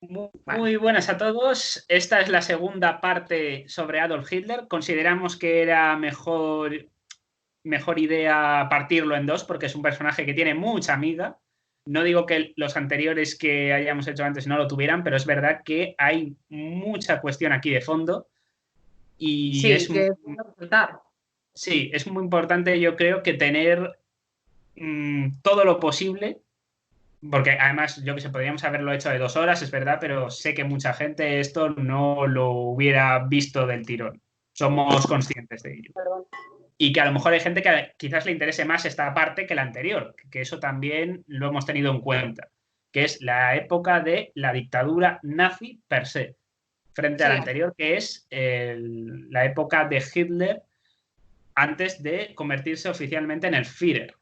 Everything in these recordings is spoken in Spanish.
Vale. Muy buenas a todos. Esta es la segunda parte sobre Adolf Hitler. Consideramos que era mejor idea partirlo en dos porque es un personaje que tiene mucha amiga. No digo que los anteriores que hayamos hecho antes no lo tuvieran, pero es verdad que hay mucha cuestión aquí de fondo y Sí, que es bueno resaltar. sí, es muy importante, yo creo, que tener todo lo posible. Porque además, yo que sé, podríamos haberlo hecho de 2 horas, es verdad, pero sé que mucha gente esto no lo hubiera visto del tirón. Somos conscientes de ello. Perdón. Y que a lo mejor hay gente que quizás le interese más esta parte que la anterior, que eso también lo hemos tenido en cuenta, que es la época de la dictadura nazi per se, frente a la Sí, anterior, que es la época de Hitler antes de convertirse oficialmente en el Führer.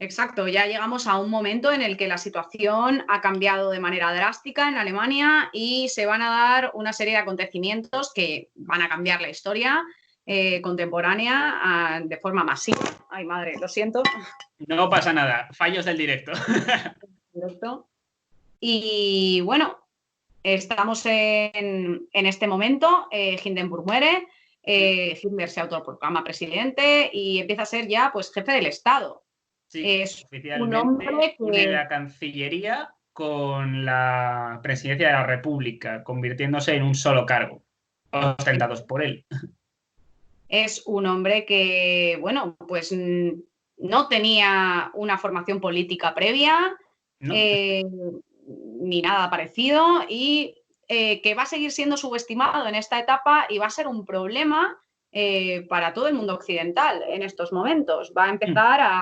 exacto. Ya llegamos a un momento en el que la situación ha cambiado de manera drástica en Alemania y se van a dar una serie de acontecimientos que van a cambiar la historia contemporánea de forma masiva. Ay, madre, lo siento. No pasa nada, fallos del directo. Directo. Y bueno, estamos en este momento, Hindenburg muere, Hitler se autoproclama presidente y empieza a ser ya pues jefe del Estado. Sí, Es un oficialmente hombre une que, la Cancillería con la Presidencia de la República, convirtiéndose en un solo cargo, ostentados por él. es un hombre que, bueno, pues no tenía una formación política previa, ¿No? eh, ni nada parecido, y que va a seguir siendo subestimado en esta etapa y va a ser un problema para todo el mundo occidental en estos momentos. Va a empezar a,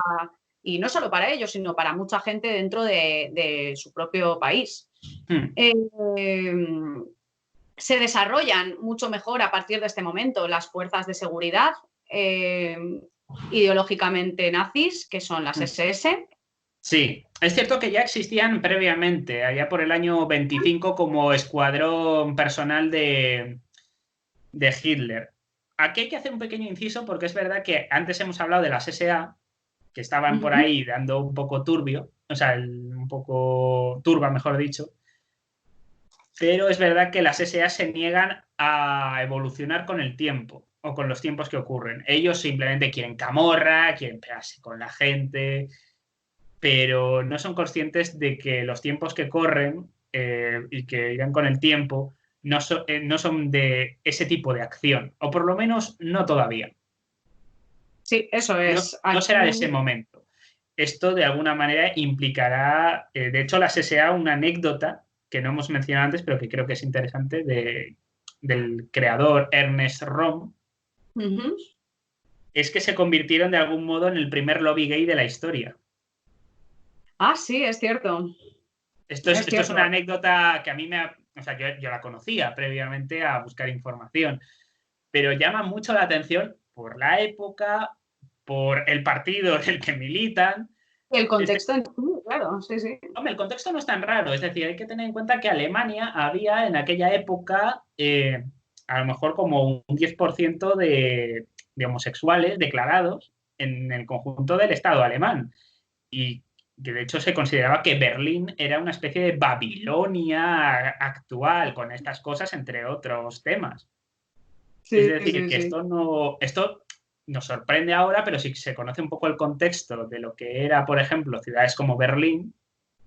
y no solo para ellos, sino para mucha gente dentro de su propio país. Eh, se desarrollan mucho mejor a partir de este momento las fuerzas de seguridad ideológicamente nazis, que son las SS. Sí, es cierto que ya existían previamente, allá por el año 25, como escuadrón personal de Hitler. Aquí hay que hacer un pequeño inciso porque es verdad que antes hemos hablado de las SA, que estaban por ahí dando un poco turbio, o sea, un poco turba, mejor dicho. Pero es verdad que las SA se niegan a evolucionar con el tiempo o con los tiempos que ocurren. Ellos simplemente quieren camorra, quieren pegarse con la gente, pero no son conscientes de que los tiempos que corren y que irán con el tiempo no son de ese tipo de acción, o por lo menos no todavía. Sí, eso No, es. no será de ese Aquí, momento. Esto de alguna manera implicará, de hecho, las SA, una anécdota que no hemos mencionado antes, pero que creo que es interesante, del creador Ernest Röhm, es que se convirtieron de algún modo en el primer lobby gay de la historia. ah, sí, es cierto. Es Esto es una cierto. anécdota que a mí o sea, yo la conocía previamente a buscar información, pero llama mucho la atención por la época, por el partido en el que militan. El Es contexto en sí, claro, sí, sí. Hombre, el contexto no es tan raro, es decir, hay que tener en cuenta que Alemania había en aquella época a lo mejor como un 10% de homosexuales declarados en el conjunto del Estado alemán. Y que de hecho se consideraba que Berlín era una especie de Babilonia actual, con estas cosas, entre otros temas. Es Sí, decir, sí, que sí. esto nos sorprende ahora, pero si se conoce un poco el contexto de lo que era, por ejemplo, ciudades como Berlín,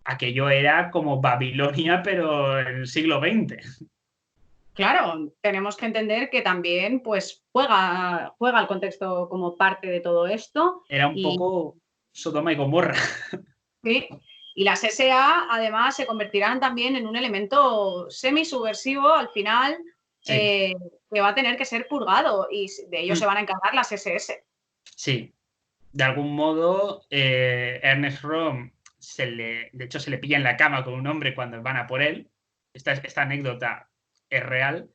aquello era como Babilonia, pero en el siglo XX. Claro, tenemos que entender que también pues juega el contexto como parte de todo esto Era un y, poco Sodoma y Gomorra. sí, y las SA además se convertirán también en un elemento semisubversivo al final Sí, eh, que va a tener que ser purgado y de ello se van a encargar las SS. sí. De algún modo, Ernest Röhm de hecho, se le pilla en la cama con un hombre cuando van a por él. Esta anécdota es real.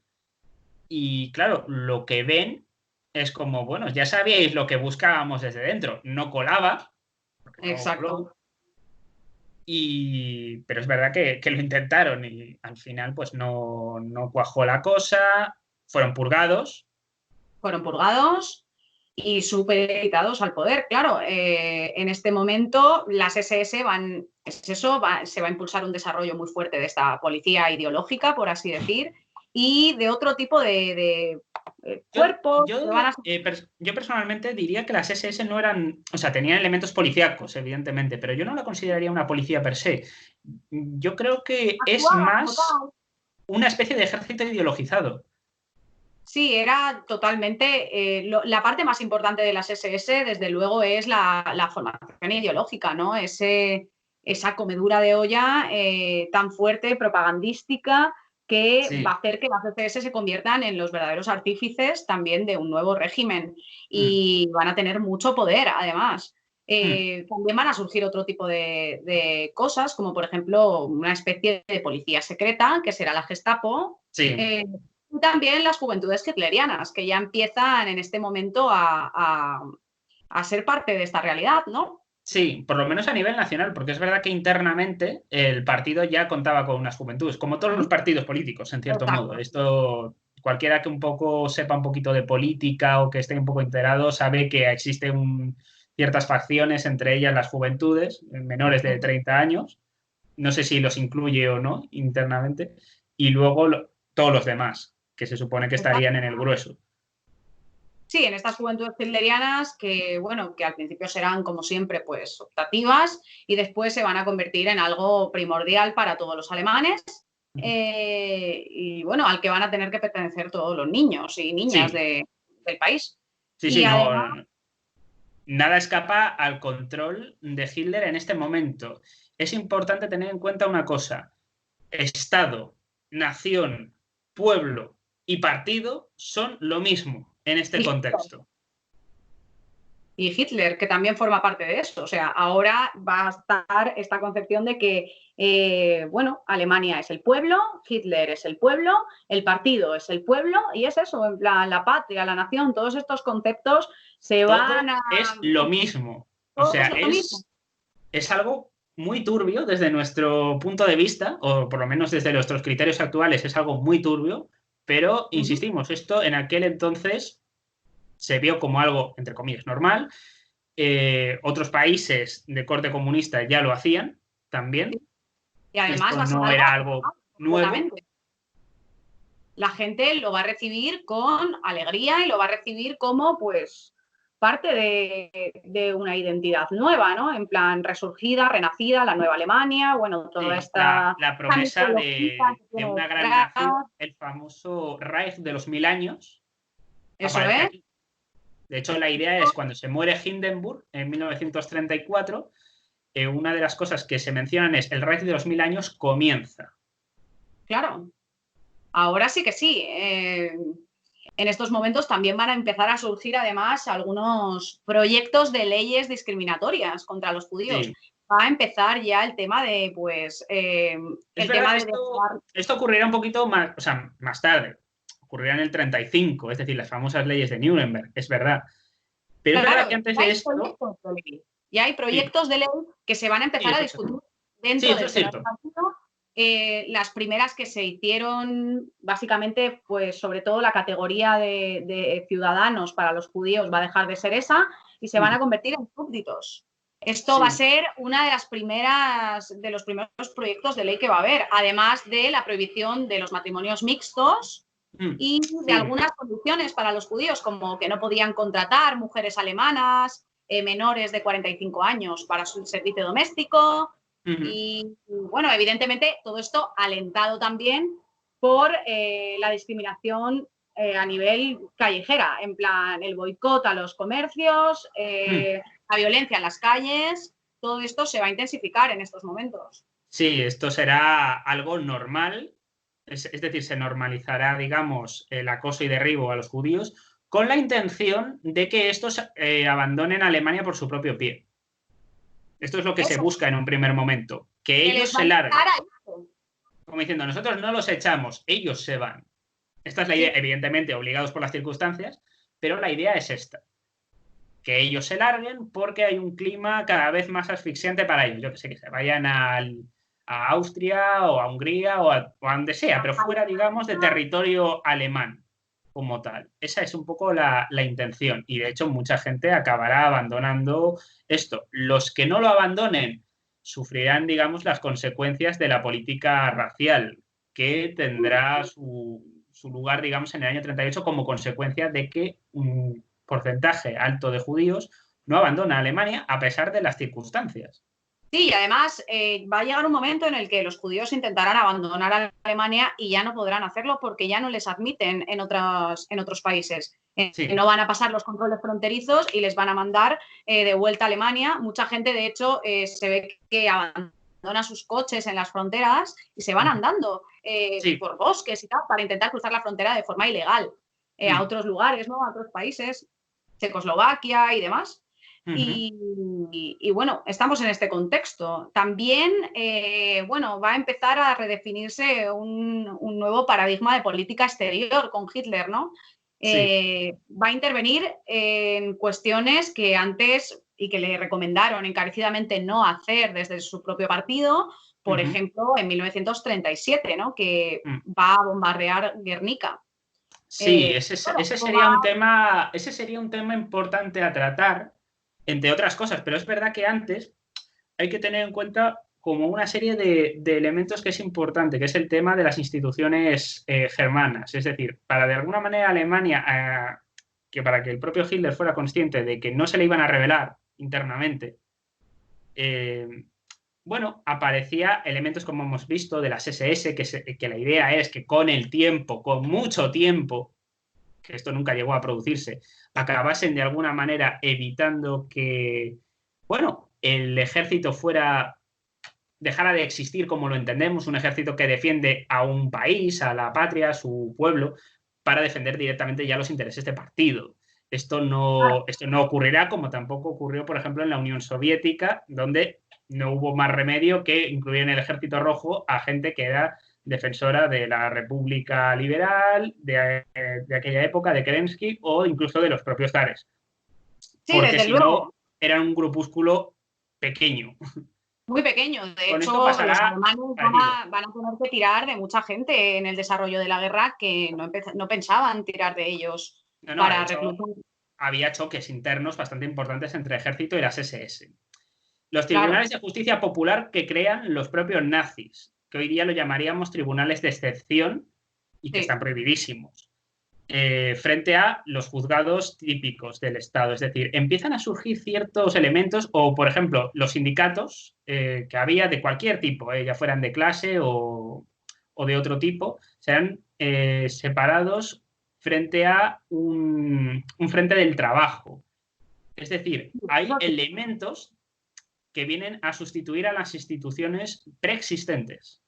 Y claro, lo que ven es como, bueno, ya sabíais lo que buscábamos desde dentro. No colaba, porque luego coló. Exacto. Pero es verdad que lo intentaron y al final pues no cuajó la cosa, fueron purgados. Fueron purgados y supeditados al poder. Claro, en este momento las SS se va a impulsar un desarrollo muy fuerte de esta policía ideológica, por así decir, y de otro tipo de cuerpos que van a... Yo personalmente diría que las SS no eran, o sea, tenían elementos policíacos, evidentemente, pero yo no la consideraría una policía per se. Yo creo que es actuar como más tal. una especie de ejército ideologizado. Sí, era totalmente. La parte más importante de las SS, desde luego, es la formación ideológica, ¿no? Esa comedura de olla tan fuerte, propagandística, que va a Sí. hacer que las SS se conviertan en los verdaderos artífices también de un nuevo régimen Mm, y van a tener mucho poder, además. mm. También van a surgir otro tipo de cosas, como por ejemplo una especie de policía secreta, que será la Gestapo. Sí. eh, y también las juventudes hitlerianas, que ya empiezan en este momento a ser parte de esta realidad, ¿no? Sí, por lo menos a nivel nacional, porque es verdad que internamente el partido ya contaba con unas juventudes, como todos los partidos políticos, en cierto modo. Exacto. Esto, cualquiera que un poco sepa un poquito de política o que esté un poco enterado, sabe que existen ciertas facciones, entre ellas las juventudes, menores de 30 años, no sé si los incluye o no internamente, y luego todos los demás, que se supone que estarían en el grueso. Sí, en estas juventudes hitlerianas que, bueno, que al principio serán, como siempre, pues optativas y después se van a convertir en algo primordial para todos los alemanes y, bueno, al que van a tener que pertenecer todos los niños y niñas Sí, del país. sí, Y sí, además, no, nada escapa al control de Hitler en este momento. Es importante tener en cuenta una cosa. Estado, nación, pueblo y partido son lo mismo en este y contexto. y Hitler, que también forma parte de eso. O sea, ahora va a estar esta concepción de que, bueno, Alemania es el pueblo, Hitler es el pueblo, el partido es el pueblo, y es eso, en plan, la patria, la nación, todos estos conceptos se van Todo a... es lo mismo. O Todo sea, es lo mismo. es algo muy turbio desde nuestro punto de vista, o por lo menos desde nuestros criterios actuales es algo muy turbio, pero Uh -huh. insistimos, esto en aquel entonces se vio como algo, entre comillas, normal. Otros países de corte comunista ya lo hacían también. Y además Esto va a ser no algo era algo nuevo. completamente. La gente lo va a recibir con alegría y lo va a recibir como, pues, parte de una identidad nueva, ¿no? En plan, resurgida, renacida, la nueva Alemania, bueno, toda Sí, esta la promesa mitología que de tiene una gran detrás. nación, el famoso Reich de los 1000 años, Eso aparece es. aquí. De hecho, la idea es cuando se muere Hindenburg en 1934, una de las cosas que se mencionan es el Reich de los 1000 años comienza. Claro, ahora sí que sí. En estos momentos también van a empezar a surgir además algunos proyectos de leyes discriminatorias contra los judíos. Sí. Va a empezar ya el tema de, pues, Es el verdad tema que de dejar... esto ocurrirá un poquito más, o sea, más tarde. Ocurrirá en el 35, es decir, las famosas leyes de Nuremberg, es verdad. Pero es verdad Claro, que antes de esto, ya hay sí, proyectos de ley que se van a sí, empezar a eso es discutir cierto. Sí, dentro eso del es seno del cierto. partido. Las primeras que se hicieron, básicamente, pues sobre todo la categoría de ciudadanos para los judíos va a dejar de ser esa y se van a convertir en súbditos. Esto va a Sí. ser una de de los primeros proyectos de ley que va a haber, además de la prohibición de los matrimonios mixtos y de Sí. algunas condiciones para los judíos, como que no podían contratar mujeres alemanas menores de 45 años para su servicio doméstico. Y bueno, evidentemente todo esto alentado también por la discriminación a nivel callejera, en plan el boicot a los comercios, la violencia en las calles, todo esto se va a intensificar en estos momentos. Sí, esto será algo normal, es decir, se normalizará, digamos, el acoso y derribo a los judíos con la intención de que estos abandonen Alemania por su propio pie. Esto es lo que se Eso, busca en un primer momento, que se ellos les va se a invitar larguen, a esto. como diciendo, nosotros no los echamos, ellos se van. Esta es la idea, Sí, evidentemente obligados por las circunstancias, pero la idea es esta, que ellos se larguen porque hay un clima cada vez más asfixiante para ellos. Yo que sé, que se vayan a Austria o a Hungría o a donde sea, pero fuera, digamos, de territorio alemán. como tal. Esa es un poco la intención y de hecho mucha gente acabará abandonando esto. Los que no lo abandonen sufrirán, digamos, las consecuencias de la política racial que tendrá su lugar, digamos, en el año 38 como consecuencia de que un porcentaje alto de judíos no abandona Alemania a pesar de las circunstancias. Sí, y además va a llegar un momento en el que los judíos intentarán abandonar a Alemania y ya no podrán hacerlo porque ya no les admiten en otros países. Sí. No van a pasar los controles fronterizos y les van a mandar de vuelta a Alemania. Mucha gente, de hecho, se ve que abandona sus coches en las fronteras y se van andando Sí. por bosques y tal para intentar cruzar la frontera de forma ilegal a otros lugares, ¿no? A otros países, Checoslovaquia y demás. Y bueno, estamos en este contexto. También, bueno, va a empezar a redefinirse un nuevo paradigma de política exterior con Hitler, ¿no? Sí. Va a intervenir en cuestiones que antes y que le recomendaron encarecidamente no hacer desde su propio partido, por ejemplo, en 1937, ¿no? Que va a bombardear Guernica. Sí, Bueno, ese sería un tema importante a tratar, entre otras cosas, pero es verdad que antes hay que tener en cuenta como una serie de elementos que es importante, que es el tema de las instituciones germanas. Es decir, para de alguna manera Alemania, que para que el propio Hitler fuera consciente de que no se le iban a rebelar internamente, bueno, aparecía elementos como hemos visto de las SS, que la idea es que con el tiempo, con mucho tiempo, que esto nunca llegó a producirse, acabasen de alguna manera evitando que, bueno, el ejército dejara de existir como lo entendemos, un ejército que defiende a un país, a la patria, a su pueblo, para defender directamente ya los intereses de partido. Esto no ocurrirá como tampoco ocurrió, por ejemplo, en la Unión Soviética, donde no hubo más remedio que incluir en el Ejército Rojo a gente que era defensora de la República Liberal, de aquella época, de Kerensky, o incluso de los propios zares. sí, Porque desde si no, luego. eran un grupúsculo pequeño. Muy pequeño. De Con esto hecho, los pasará alemanes parecido. van a tener que tirar de mucha gente en el desarrollo de la guerra que no pensaban tirar de ellos No, no, de para hecho, reclutar. había choques internos bastante importantes entre el ejército y las SS. Los Claro, tribunales de justicia popular que crean los propios nazis, que hoy día lo llamaríamos tribunales de excepción y que están sí. prohibidísimos, frente a los juzgados típicos del Estado. Es decir, empiezan a surgir ciertos elementos, o por ejemplo, los sindicatos que había de cualquier tipo, ya fueran de clase o de otro tipo, serán separados frente a un frente del trabajo. Es decir, hay Eso sí. elementos que vienen a sustituir a las instituciones preexistentes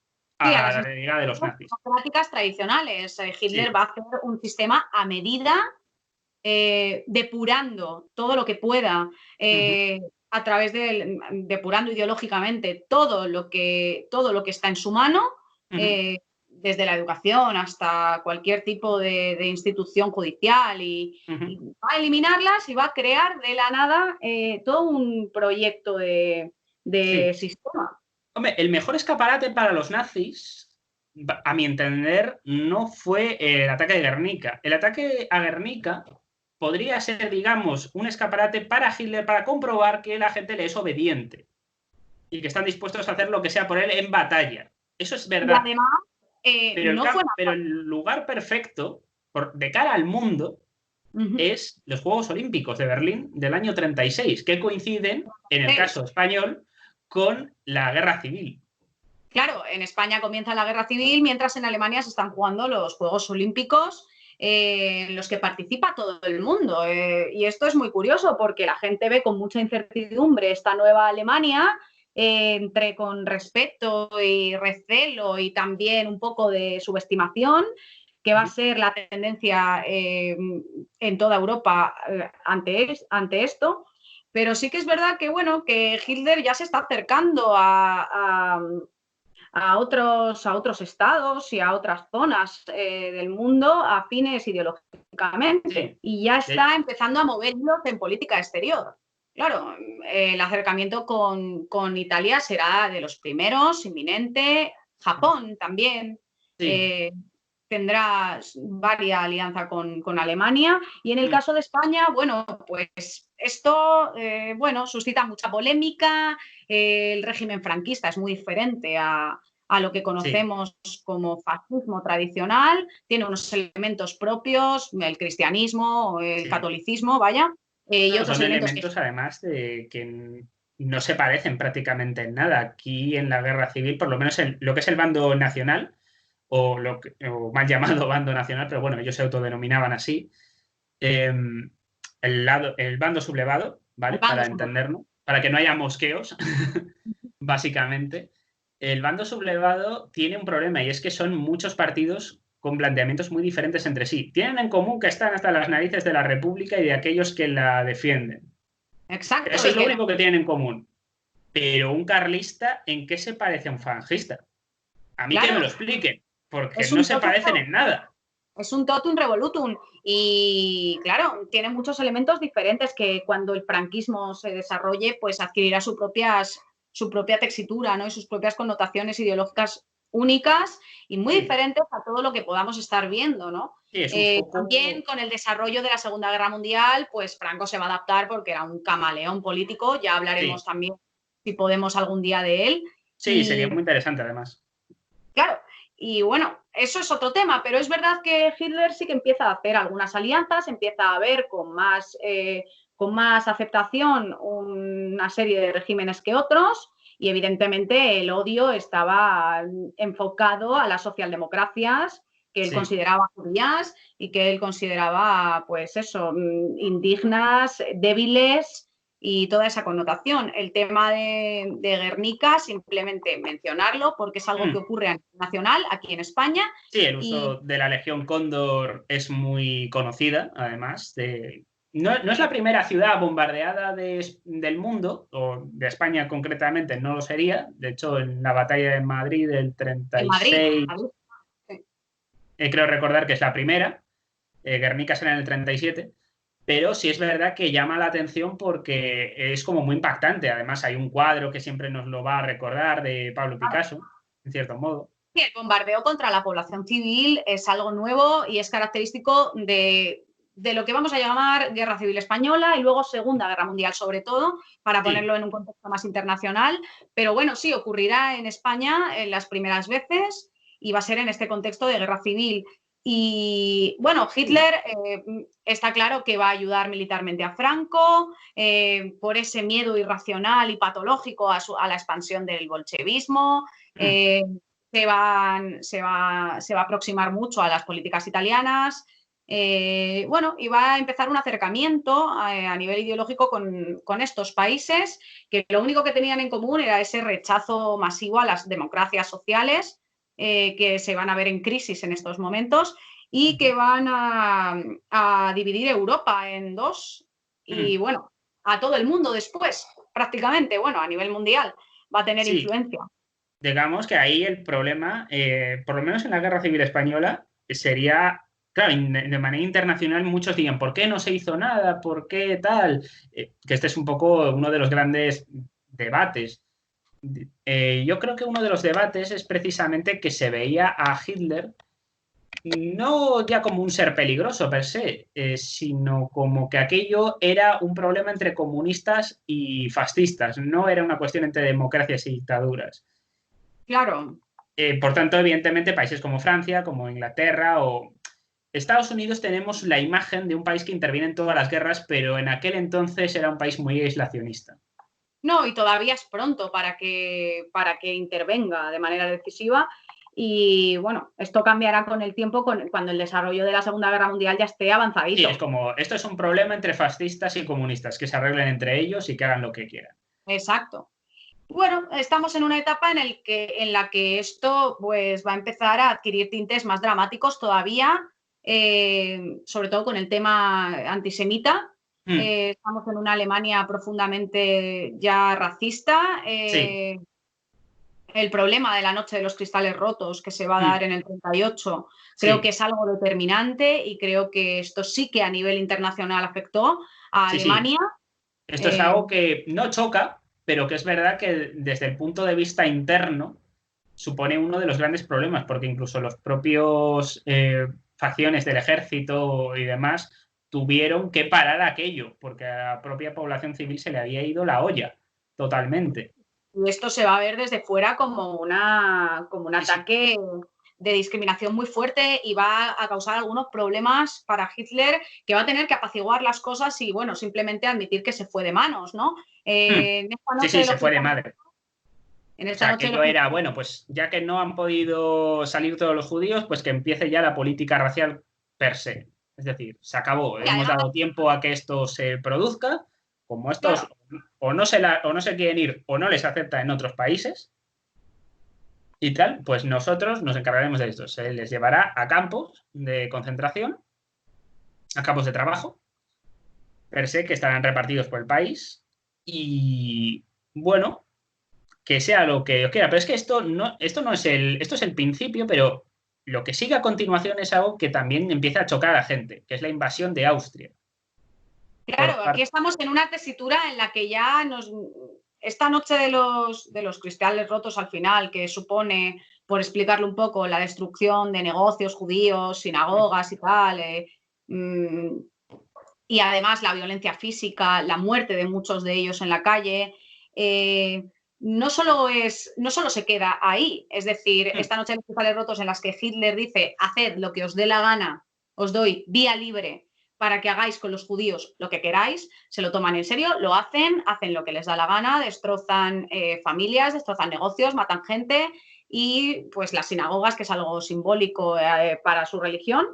Sí, a a las la realidad de los instituciones nazis. democráticas tradicionales. Hitler Sí. va a hacer un sistema a medida, depurando todo lo que pueda, a través depurando ideológicamente todo lo que está en su mano, desde la educación hasta cualquier tipo de institución judicial, y va a eliminarlas y va a crear de la nada todo un proyecto de Sí. sistema. Hombre, el mejor escaparate para los nazis, a mi entender, no fue el ataque de Guernica. El ataque a Guernica podría ser, digamos, un escaparate para Hitler para comprobar que la gente le es obediente y que están dispuestos a hacer lo que sea por él en batalla. Eso es Y verdad. además, no fue Pero nada. el lugar perfecto de cara al mundo es los Juegos Olímpicos de Berlín del año 36, que coinciden, en el caso español, con la Guerra Civil. Claro, en España comienza la guerra civil, mientras en Alemania se están jugando los Juegos Olímpicos, en los que participa todo el mundo. Y esto es muy curioso porque la gente ve con mucha incertidumbre esta nueva Alemania, entre con respeto y recelo y también un poco de subestimación, que va a ser la tendencia en toda Europa ante esto. Pero sí que es verdad que, bueno, que Hitler ya se está acercando a otros estados y a otras zonas del mundo afines ideológicamente, Sí. y ya está empezando a moverlos en política exterior. Claro, el acercamiento con Italia será de los primeros, inminente, Japón también. Sí. tendrá varia alianza con Alemania. Y en el caso de España, bueno, pues esto suscita mucha polémica. El régimen franquista es muy diferente a lo que conocemos como fascismo tradicional, tiene unos elementos propios, el cristianismo, el catolicismo, vaya, y otros son elementos además de que no se parecen prácticamente en nada. Aquí en la guerra civil, por lo menos en lo que es el bando nacional, o mal llamado bando nacional, pero bueno, ellos se autodenominaban así, el bando sublevado, ¿vale? Para entendernos, para que no haya mosqueos, básicamente. El bando sublevado tiene un problema y es que son muchos partidos con planteamientos muy diferentes entre sí. Tienen en común que están hasta las narices de la República y de aquellos que la defienden. Exacto. Eso es lo único que tienen en común. Pero un carlista, ¿en qué se parece a un falangista? A mí que me lo expliquen, porque no se parecen en nada. Es un totum revolutum y, claro, tiene muchos elementos diferentes que cuando el franquismo se desarrolle, pues adquirirá su propia textura, ¿no? Y sus propias connotaciones ideológicas únicas y muy diferentes a todo lo que podamos estar viendo, ¿no? También con el desarrollo de la Segunda Guerra Mundial, pues Franco se va a adaptar porque era un camaleón político, ya hablaremos también, si podemos, algún día de él. Sí, sería muy interesante además. Claro, y bueno, eso es otro tema, pero es verdad que Hitler sí que empieza a hacer algunas alianzas, empieza a ver con más aceptación una serie de regímenes que otros, y evidentemente el odio estaba enfocado a las socialdemocracias que él consideraba judías y que él consideraba, pues eso, indignas, débiles y toda esa connotación. El tema de Guernica, simplemente mencionarlo porque es algo que ocurre a nivel nacional aquí en España. Sí, el uso de la Legión Cóndor es muy conocida, además. No es la primera ciudad bombardeada del mundo, o de España concretamente no lo sería. De hecho, en la batalla de Madrid del 36, creo recordar que es la primera. Guernica será en el 37. Pero sí es verdad que llama la atención porque es como muy impactante. Además, hay un cuadro que siempre nos lo va a recordar de Pablo Picasso, en cierto modo. Sí, el bombardeo contra la población civil es algo nuevo y es característico de lo que vamos a llamar Guerra Civil Española y luego Segunda Guerra Mundial, sobre todo, para ponerlo en un contexto más internacional. Pero bueno, sí, ocurrirá en España en las primeras veces y va a ser en este contexto de Guerra Civil. Y bueno, Hitler está claro que va a ayudar militarmente a Franco por ese miedo irracional y patológico a la expansión del bolchevismo. Se va a aproximar mucho a las políticas italianas. Y va a empezar un acercamiento a nivel ideológico con estos países que lo único que tenían en común era ese rechazo masivo a las democracias sociales que se van a ver en crisis en estos momentos y que van a dividir Europa en dos y, bueno, a todo el mundo después, prácticamente, bueno, a nivel mundial, va a tener influencia. Digamos que ahí el problema, por lo menos en la Guerra Civil Española, sería, claro, de manera internacional muchos digan, ¿por qué no se hizo nada? ¿Por qué tal? Que este es un poco uno de los grandes debates. Yo creo que uno de los debates es precisamente que se veía a Hitler no ya como un ser peligroso per se, sino como que aquello era un problema entre comunistas y fascistas, no era una cuestión entre democracias y dictaduras. Claro. Por tanto, evidentemente, países como Francia, como Inglaterra o Estados Unidos tenemos la imagen de un país que interviene en todas las guerras, pero en aquel entonces era un país muy aislacionista. No, y todavía es pronto para que intervenga de manera decisiva. Y bueno, esto cambiará con el tiempo cuando el desarrollo de la Segunda Guerra Mundial ya esté avanzadito. Sí, es como, esto es un problema entre fascistas y comunistas, que se arreglen entre ellos y que hagan lo que quieran. Exacto. Bueno, estamos en una etapa en la que esto pues, va a empezar a adquirir tintes más dramáticos todavía, sobre todo con el tema antisemita. Estamos en una Alemania profundamente ya racista. El problema de la noche de los cristales rotos que se va a dar en el 38 creo que es algo determinante y creo que esto sí que a nivel internacional afectó a Alemania. Esto es algo que no choca, pero que es verdad que desde el punto de vista interno supone uno de los grandes problemas, porque incluso los propios facciones del ejército y demás tuvieron que parar aquello, porque a la propia población civil se le había ido la olla totalmente. Y esto se va a ver desde fuera como un ataque de discriminación muy fuerte y va a causar algunos problemas para Hitler, que va a tener que apaciguar las cosas y, bueno, simplemente admitir que se fue de manos, ¿no? En esta Sí, noche sí, se fue de madre. En O esta sea, noche aquello era, bueno, pues ya que no han podido salir todos los judíos, pues que empiece ya la política racial per se. Es decir, se acabó. Hemos además, dado tiempo a que esto se produzca. Como estos claro, o no se quieren ir o no les acepta en otros países y tal, pues nosotros nos encargaremos de esto. Se les llevará a campos de concentración, a campos de trabajo, per se, que estarán repartidos por el país. Y bueno, que sea lo que os quiera. Pero es que esto no esto es el principio, pero lo que sigue a continuación es algo que también empieza a chocar a la gente, que es la invasión de Austria. claro, aquí estamos en una tesitura en la que ya esta noche de los cristales rotos al final, que supone, por explicarlo un poco, la destrucción de negocios judíos, sinagogas y tal, y además la violencia física, la muerte de muchos de ellos en la calle, no solo se queda ahí. Es decir, esta noche de los cristales rotos en las que Hitler dice, haced lo que os dé la gana, os doy vía libre para que hagáis con los judíos lo que queráis, se lo toman en serio, lo hacen lo que les da la gana, destrozan familias, destrozan negocios, matan gente y pues las sinagogas, que es algo simbólico para su religión.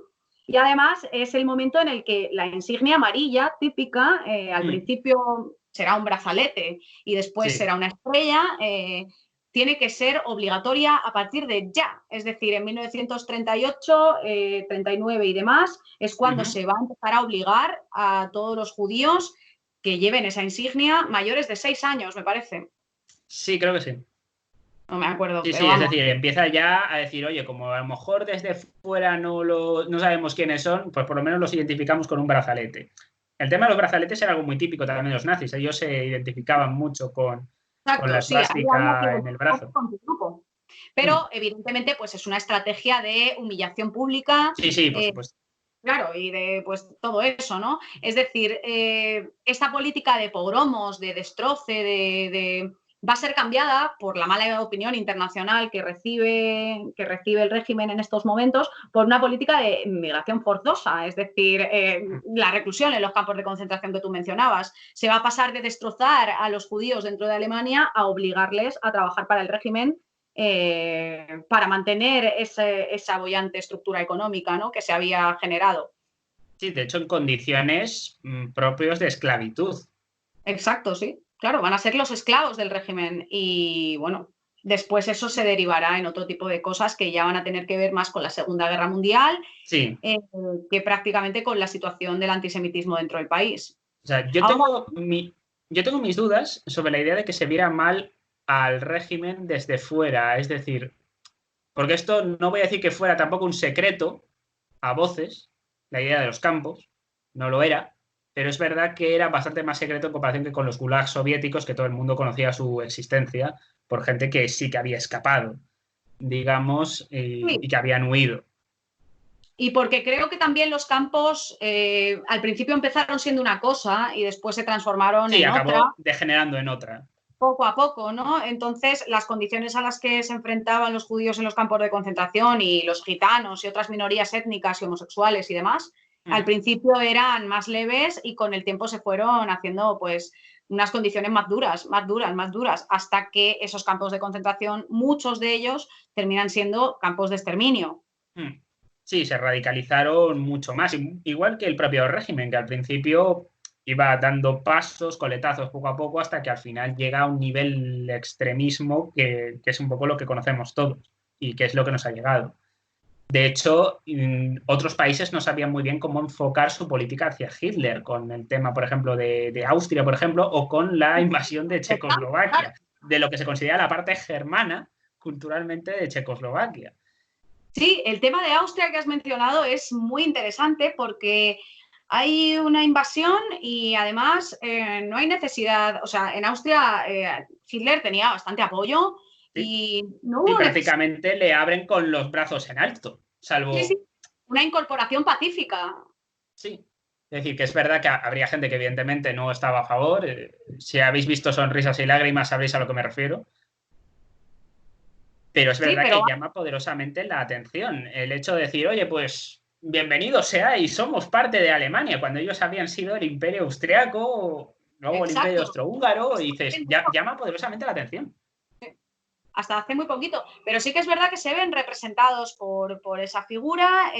Y además es el momento en el que la insignia amarilla típica, al principio será un brazalete y después será una estrella, tiene que ser obligatoria a partir de ya. Es decir, en 1938, 39 y demás, es cuando se va a empezar a obligar a todos los judíos que lleven esa insignia mayores de 6 años, me parece. Sí, creo que sí. No me acuerdo, Sí, pero sí, es vamos. decir, empieza ya a decir, oye, como a lo mejor desde fuera no sabemos quiénes son, pues por lo menos los identificamos con un brazalete. El tema de los brazaletes era algo muy típico también de los nazis. Ellos se identificaban mucho con la Exacto, sí, ahí había swastika en el que brazo. con tu grupo. Pero evidentemente pues es una estrategia de humillación pública, Sí, sí, por supuesto. claro, y de pues todo eso, ¿no? Es decir, esta política de pogromos, de destroce, va a ser cambiada por la mala opinión internacional que recibe el régimen en estos momentos por una política de migración forzosa, es decir, la reclusión en los campos de concentración que tú mencionabas. Se va a pasar de destrozar a los judíos dentro de Alemania a obligarles a trabajar para el régimen para mantener esa boyante estructura económica, ¿no?, que se había generado. Sí, de hecho, en condiciones propios de esclavitud. Exacto, sí. Claro, van a ser los esclavos del régimen y, bueno, después eso se derivará en otro tipo de cosas que ya van a tener que ver más con la Segunda Guerra Mundial Sí. que prácticamente con la situación del antisemitismo dentro del país. O sea, yo tengo mis dudas sobre la idea de que se viera mal al régimen desde fuera. Es decir, porque esto no voy a decir que fuera tampoco un secreto a voces, la idea de los campos, no lo era, pero es verdad que era bastante más secreto en comparación que con los gulags soviéticos, que todo el mundo conocía su existencia por gente que sí que había escapado, digamos, Sí. y que habían huido. Y porque creo que también los campos al principio empezaron siendo una cosa y después se transformaron Sí, en otra. acabó degenerando en otra. Poco a poco, ¿no? Entonces, las condiciones a las que se enfrentaban los judíos en los campos de concentración y los gitanos y otras minorías étnicas y homosexuales y demás, al principio eran más leves y con el tiempo se fueron haciendo, pues, unas condiciones más duras, hasta que esos campos de concentración, muchos de ellos terminan siendo campos de exterminio. Sí, se radicalizaron mucho más, igual que el propio régimen, que al principio iba dando pasos, coletazos poco a poco, hasta que al final llega a un nivel de extremismo que es un poco lo que conocemos todos y que es lo que nos ha llegado. De hecho, otros países no sabían muy bien cómo enfocar su política hacia Hitler, con el tema, por ejemplo, de Austria, por ejemplo, o con la invasión de Checoslovaquia, de lo que se considera la parte germana culturalmente de Checoslovaquia. Sí, el tema de Austria que has mencionado es muy interesante porque hay una invasión y además no hay necesidad, o sea, en Austria Hitler tenía bastante apoyo Y no Y hubo prácticamente le abren con los brazos en alto, salvo... sí, una incorporación pacífica. Sí. Es decir, que es verdad que habría gente que evidentemente no estaba a favor. Si habéis visto Sonrisas y Lágrimas sabréis a lo que me refiero. Pero es Sí, verdad pero que llama poderosamente la atención el hecho de decir, oye, pues bienvenidos seáis, somos parte de Alemania, cuando ellos habían sido el Imperio Austriaco, luego el Imperio exacto. Austrohúngaro, y dices, llama poderosamente la atención. Hasta hace muy poquito, pero sí que es verdad que se ven representados por esa figura.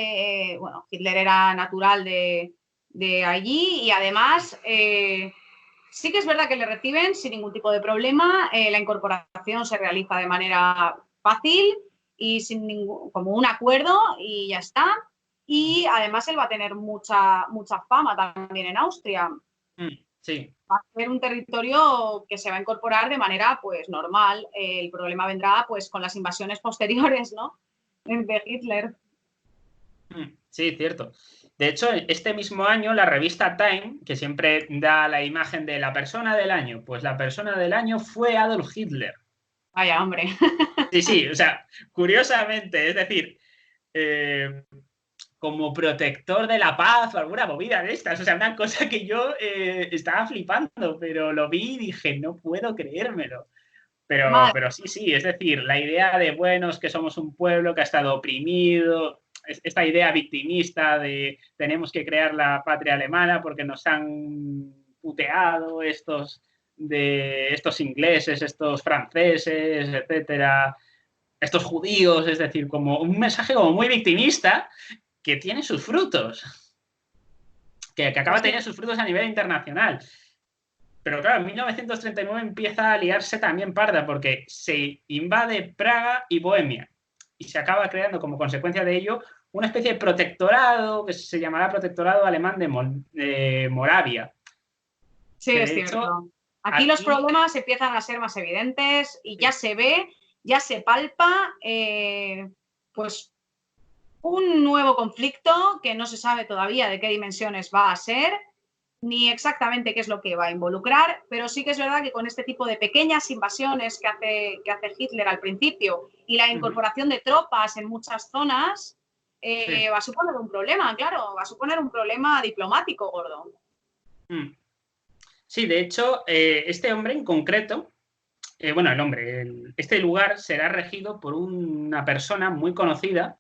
Bueno, Hitler era natural de allí y además sí que es verdad que le reciben sin ningún tipo de problema. La incorporación se realiza de manera fácil y sin ningún, como un acuerdo y ya está. Y además él va a tener mucha fama también en Austria. Sí. Va a ser un territorio que se va a incorporar de manera pues normal. El problema vendrá pues con las invasiones posteriores, ¿no? De Hitler. Sí, cierto. De hecho, este mismo año la revista Time, que siempre da la imagen de la persona del año, pues la persona del año fue Adolf Hitler. Vaya, hombre. Sí, sí, o sea, curiosamente, es decir, como protector de la paz o alguna movida de estas. O sea, una cosa que yo estaba flipando, pero lo vi y dije, no puedo creérmelo. Pero sí, sí, es decir, la idea de, bueno, es que somos un pueblo que ha estado oprimido, esta idea victimista de tenemos que crear la patria alemana porque nos han puteado estos ingleses, estos franceses, etcétera, estos judíos, es decir, como un mensaje como muy victimista que tiene sus frutos, que acaba Pues sí. teniendo sus frutos a nivel internacional. Pero claro, en 1939 empieza a liarse también parda porque se invade Praga y Bohemia y se acaba creando como consecuencia de ello una especie de protectorado que se llamará Protectorado Alemán de Moravia. Sí, Que es de hecho cierto. Aquí los aquí... problemas empiezan a ser más evidentes y ya Sí. se ve, ya se palpa, pues un nuevo conflicto que no se sabe todavía de qué dimensiones va a ser, ni exactamente qué es lo que va a involucrar, pero sí que es verdad que con este tipo de pequeñas invasiones que hace Hitler al principio y la incorporación de tropas en muchas zonas, Sí. va a suponer un problema, claro, va a suponer un problema diplomático gordo. Sí, de hecho, este hombre en concreto, bueno, este lugar será regido por una persona muy conocida,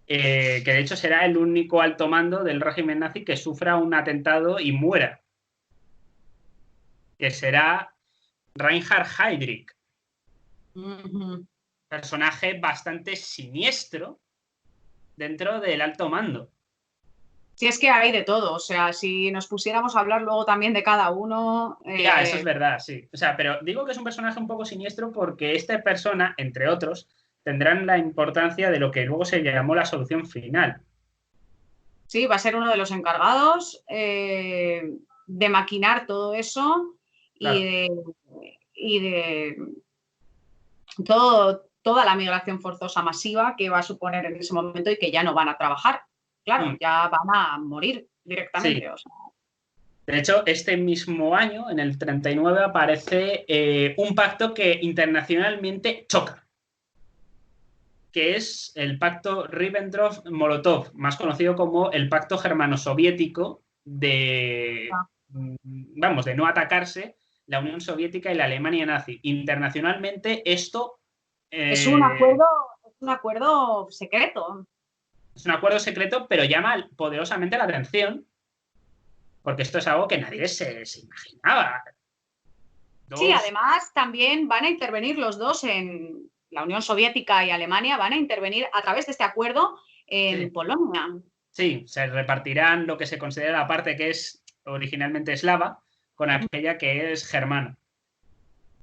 que de hecho será el único alto mando del régimen nazi que sufra un atentado y muera, que será Reinhard Heydrich, personaje bastante siniestro dentro del alto mando. Si es que hay de todo, o sea, si nos pusiéramos a hablar luego también de cada uno. Ya, eso es verdad, sí. O sea, pero digo que es un personaje un poco siniestro porque esta persona, entre otros, tendrán la importancia de lo que luego se llamó la solución final. Sí, va a ser uno de los encargados de maquinar todo eso Claro. y de toda la migración forzosa masiva que va a suponer en ese momento y que ya no van a trabajar. Claro, ya van a morir Sí. directamente. O sea. De hecho, este mismo año, en el 39, aparece un pacto que internacionalmente choca, que es el pacto Ribbentrop-Molotov, más conocido como el pacto germano-soviético de no atacarse la Unión Soviética y la Alemania nazi. Internacionalmente esto Es eh, un acuerdo secreto. es un acuerdo secreto, pero llama poderosamente la atención, porque esto es algo que nadie se imaginaba. Sí, Dos, además también van a intervenir los dos en la Unión Soviética y Alemania, van a intervenir a través de este acuerdo en sí, Polonia. sí, se repartirán lo que se considera la parte que es originalmente eslava con aquella que es germana.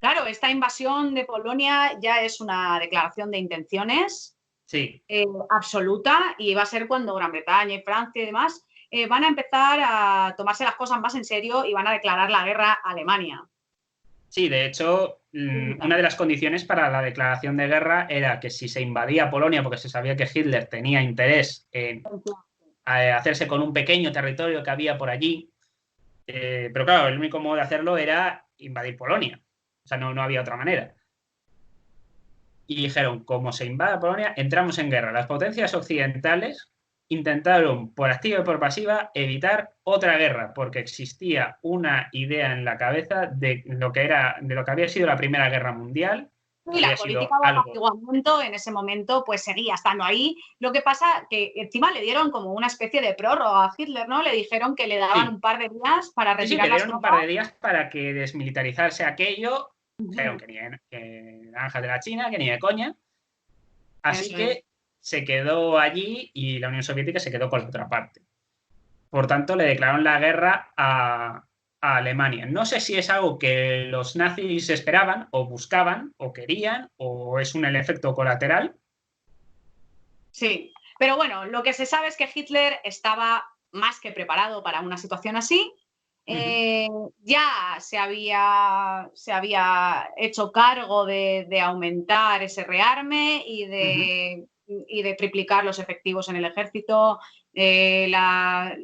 Claro, esta invasión de Polonia ya es una declaración de intenciones Sí, absoluta y va a ser cuando Gran Bretaña y Francia y demás van a empezar a tomarse las cosas más en serio y van a declarar la guerra a Alemania. sí, de hecho, una de las condiciones para la declaración de guerra era que si se invadía Polonia, porque se sabía que Hitler tenía interés en hacerse con un pequeño territorio que había por allí, pero claro, el único modo de hacerlo era invadir Polonia. O sea, no había otra manera. y dijeron, como se invada Polonia, entramos en guerra. Las potencias occidentales intentaron, por activa y por pasiva, evitar otra guerra, porque existía una idea en la cabeza de lo que había sido la Primera Guerra Mundial, que Y había la sido política de algo. apaciguamiento en ese momento pues seguía estando ahí. Lo que pasa que encima le dieron como una especie de prórroga a Hitler, ¿no? Le dijeron que le daban Sí, un par de días para sí, retirar que le las dieron un par tropas. de días para que desmilitarizase aquello. Dijeron Uh-huh. que naranja de la China, que ni de coña. Así Eso es. que se quedó allí y la Unión Soviética se quedó por la otra parte. Por tanto, le declararon la guerra a Alemania. No sé si es algo que los nazis esperaban o buscaban o querían o es el efecto colateral. Sí, pero bueno, lo que se sabe es que Hitler estaba más que preparado para una situación así. Ya se había hecho cargo de aumentar ese rearme y de triplicar los efectivos en el ejército. La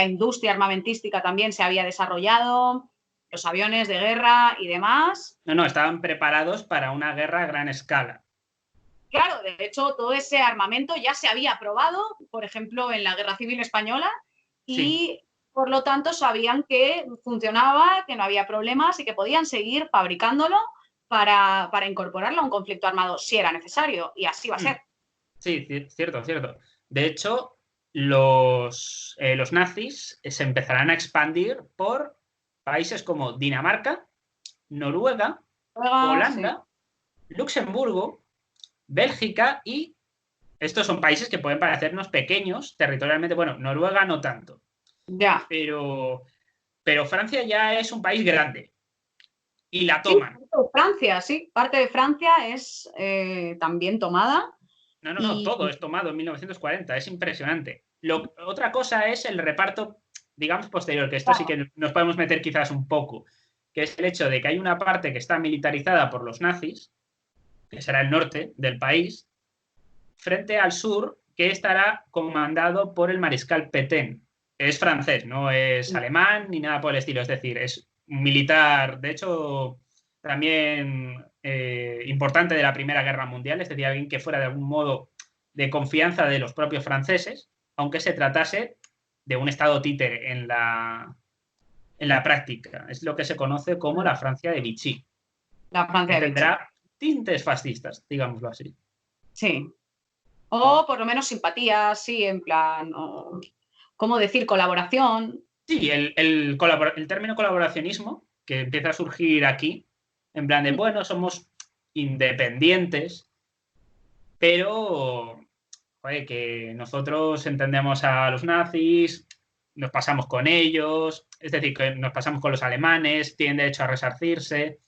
industria armamentística también se había desarrollado, los aviones de guerra y demás. No, estaban preparados para una guerra a gran escala. Claro, de hecho, todo ese armamento ya se había probado, por ejemplo, en la Guerra Civil Española, Sí. y por lo tanto sabían que funcionaba, que no había problemas y que podían seguir fabricándolo para incorporarlo a un conflicto armado si era necesario, y así va a ser. Sí, cierto, cierto. De hecho, los nazis se empezarán a expandir por países como Dinamarca, Noruega, Sí. Holanda, Luxemburgo, Bélgica y estos son países que pueden parecernos pequeños territorialmente. Bueno, Noruega no tanto, Ya. pero Francia ya es un país grande y la Sí, toman. Francia, sí, parte de Francia es también tomada. No, Y todo es tomado en 1940, es impresionante. Otra cosa es el reparto, digamos, posterior, que esto sí claro, que nos podemos meter quizás un poco, que es el hecho de que hay una parte que está militarizada por los nazis, que será el norte del país, frente al sur, que estará comandado por el mariscal Pétain. Es francés, no es alemán ni nada por el estilo, es decir, es un militar, de hecho, también importante de la Primera Guerra Mundial, es decir, alguien que fuera de algún modo de confianza de los propios franceses, aunque se tratase de un estado títere en la práctica. Es lo que se conoce como la Francia de Vichy, la que Francia de Vichy. tendrá tintes fascistas, digámoslo así. Sí. O por lo menos simpatía, sí, en plan, ¿cómo decir? Colaboración. Sí, el término colaboracionismo que empieza a surgir aquí, en plan de, bueno, somos independientes, pero joder, que nosotros entendemos a los nazis, nos pasamos con ellos, es decir, que nos pasamos con los alemanes, tienen derecho a resarcirse,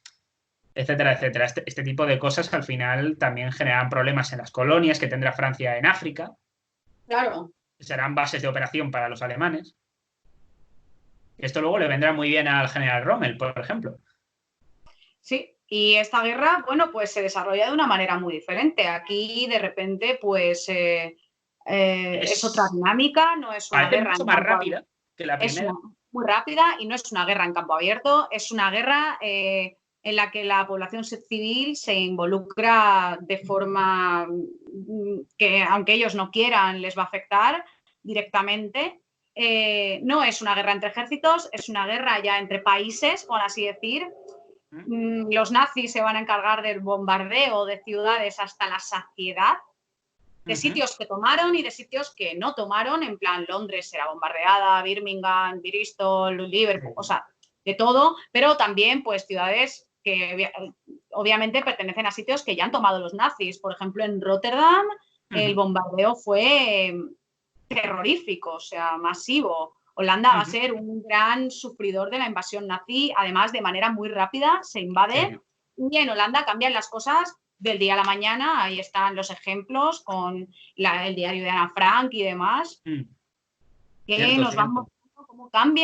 etcétera, etcétera. Este tipo de cosas al final también generan problemas en las colonias que tendrá Francia en África, Claro. que serán bases de operación para los alemanes. Esto luego le vendrá muy bien al general Rommel, por ejemplo. Sí, y esta guerra, bueno, pues se desarrolla de una manera muy diferente. Aquí, de repente, pues es otra dinámica, no es una Parece guerra mucho en más campo abierto, rápida que la es primera. muy rápida y no es una guerra en campo abierto, es una guerra en la que la población civil se involucra de forma que, aunque ellos no quieran, les va a afectar directamente. No es una guerra entre ejércitos, es una guerra ya entre países, por así decir. Los nazis se van a encargar del bombardeo de ciudades hasta la saciedad, de sitios que tomaron y de sitios que no tomaron, en plan Londres será bombardeada, Birmingham, Bristol, Liverpool, o sea, de todo, pero también pues ciudades que obviamente pertenecen a sitios que ya han tomado los nazis. Por ejemplo, en Rotterdam el bombardeo fue terrorífico, o sea, masivo. Holanda va a ser un gran sufridor de la invasión nazi, además de manera muy rápida se invade Sí. y en Holanda cambian las cosas del día a la mañana. Ahí están los ejemplos con el diario de Ana Frank y demás, que Cierto, nos van cierto. mostrando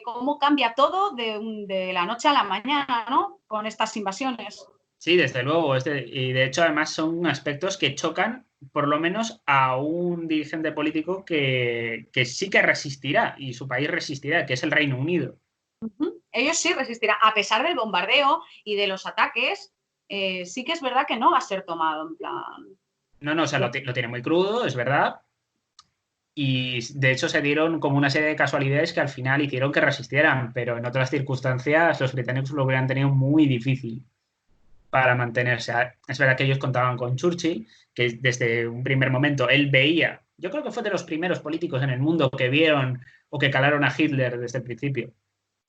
cómo cambia todo de la noche a la mañana, ¿no? Con estas invasiones. Sí, desde luego. Y de hecho, además, son aspectos que chocan, por lo menos, a un dirigente político que sí que resistirá y su país resistirá, que es el Reino Unido. Ellos sí resistirán, a pesar del bombardeo y de los ataques. sí que es verdad que no va a ser tomado en plan... No, o sea, lo tiene muy crudo, es verdad. Y de hecho se dieron como una serie de casualidades que al final hicieron que resistieran, pero en otras circunstancias los británicos lo hubieran tenido muy difícil para mantenerse. Es verdad que ellos contaban con Churchill, que desde un primer momento él veía, yo creo que fue de los primeros políticos en el mundo que vieron o que calaron a Hitler desde el principio.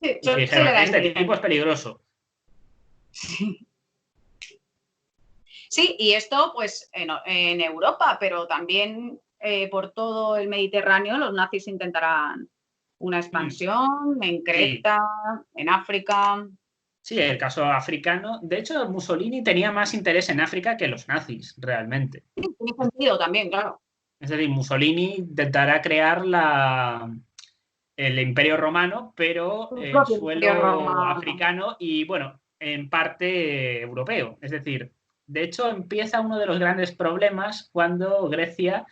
Sí, Y que Churchill dijeron, era este tipo es inteligente. peligroso. Sí. Sí, y esto pues en Europa, pero también por todo el Mediterráneo los nazis intentarán una expansión en Sí, Creta, en África. sí, el caso africano. De hecho, Mussolini tenía más interés en África que los nazis, realmente. Sí, tiene sentido también, claro. Es decir, Mussolini intentará crear el Imperio Romano, pero El en propio Imperio suelo Romano. africano y, bueno, en parte europeo. Es decir, de hecho, empieza uno de los grandes problemas cuando Grecia,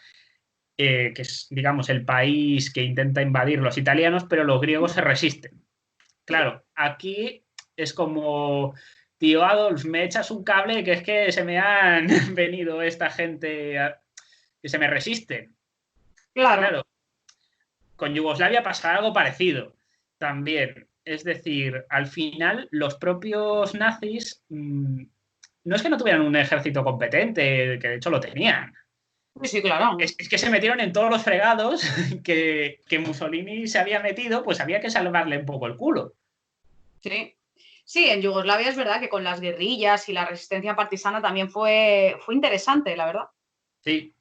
que es, digamos, el país que intenta invadir los italianos, pero los griegos se resisten. Sí, Claro, aquí es como, tío Adolf, me echas un cable que es que se me han venido esta gente que se me resisten. claro. Claro, con Yugoslavia pasa algo parecido también. Es decir, al final los propios nazis no es que no tuvieran un ejército competente, que de hecho lo tenían. Sí, sí, claro. Es que se metieron en todos los fregados que Mussolini se había metido, pues había que salvarle un poco el culo. Sí. Sí, en Yugoslavia es verdad que con las guerrillas y la resistencia partisana también fue interesante, la verdad. Sí.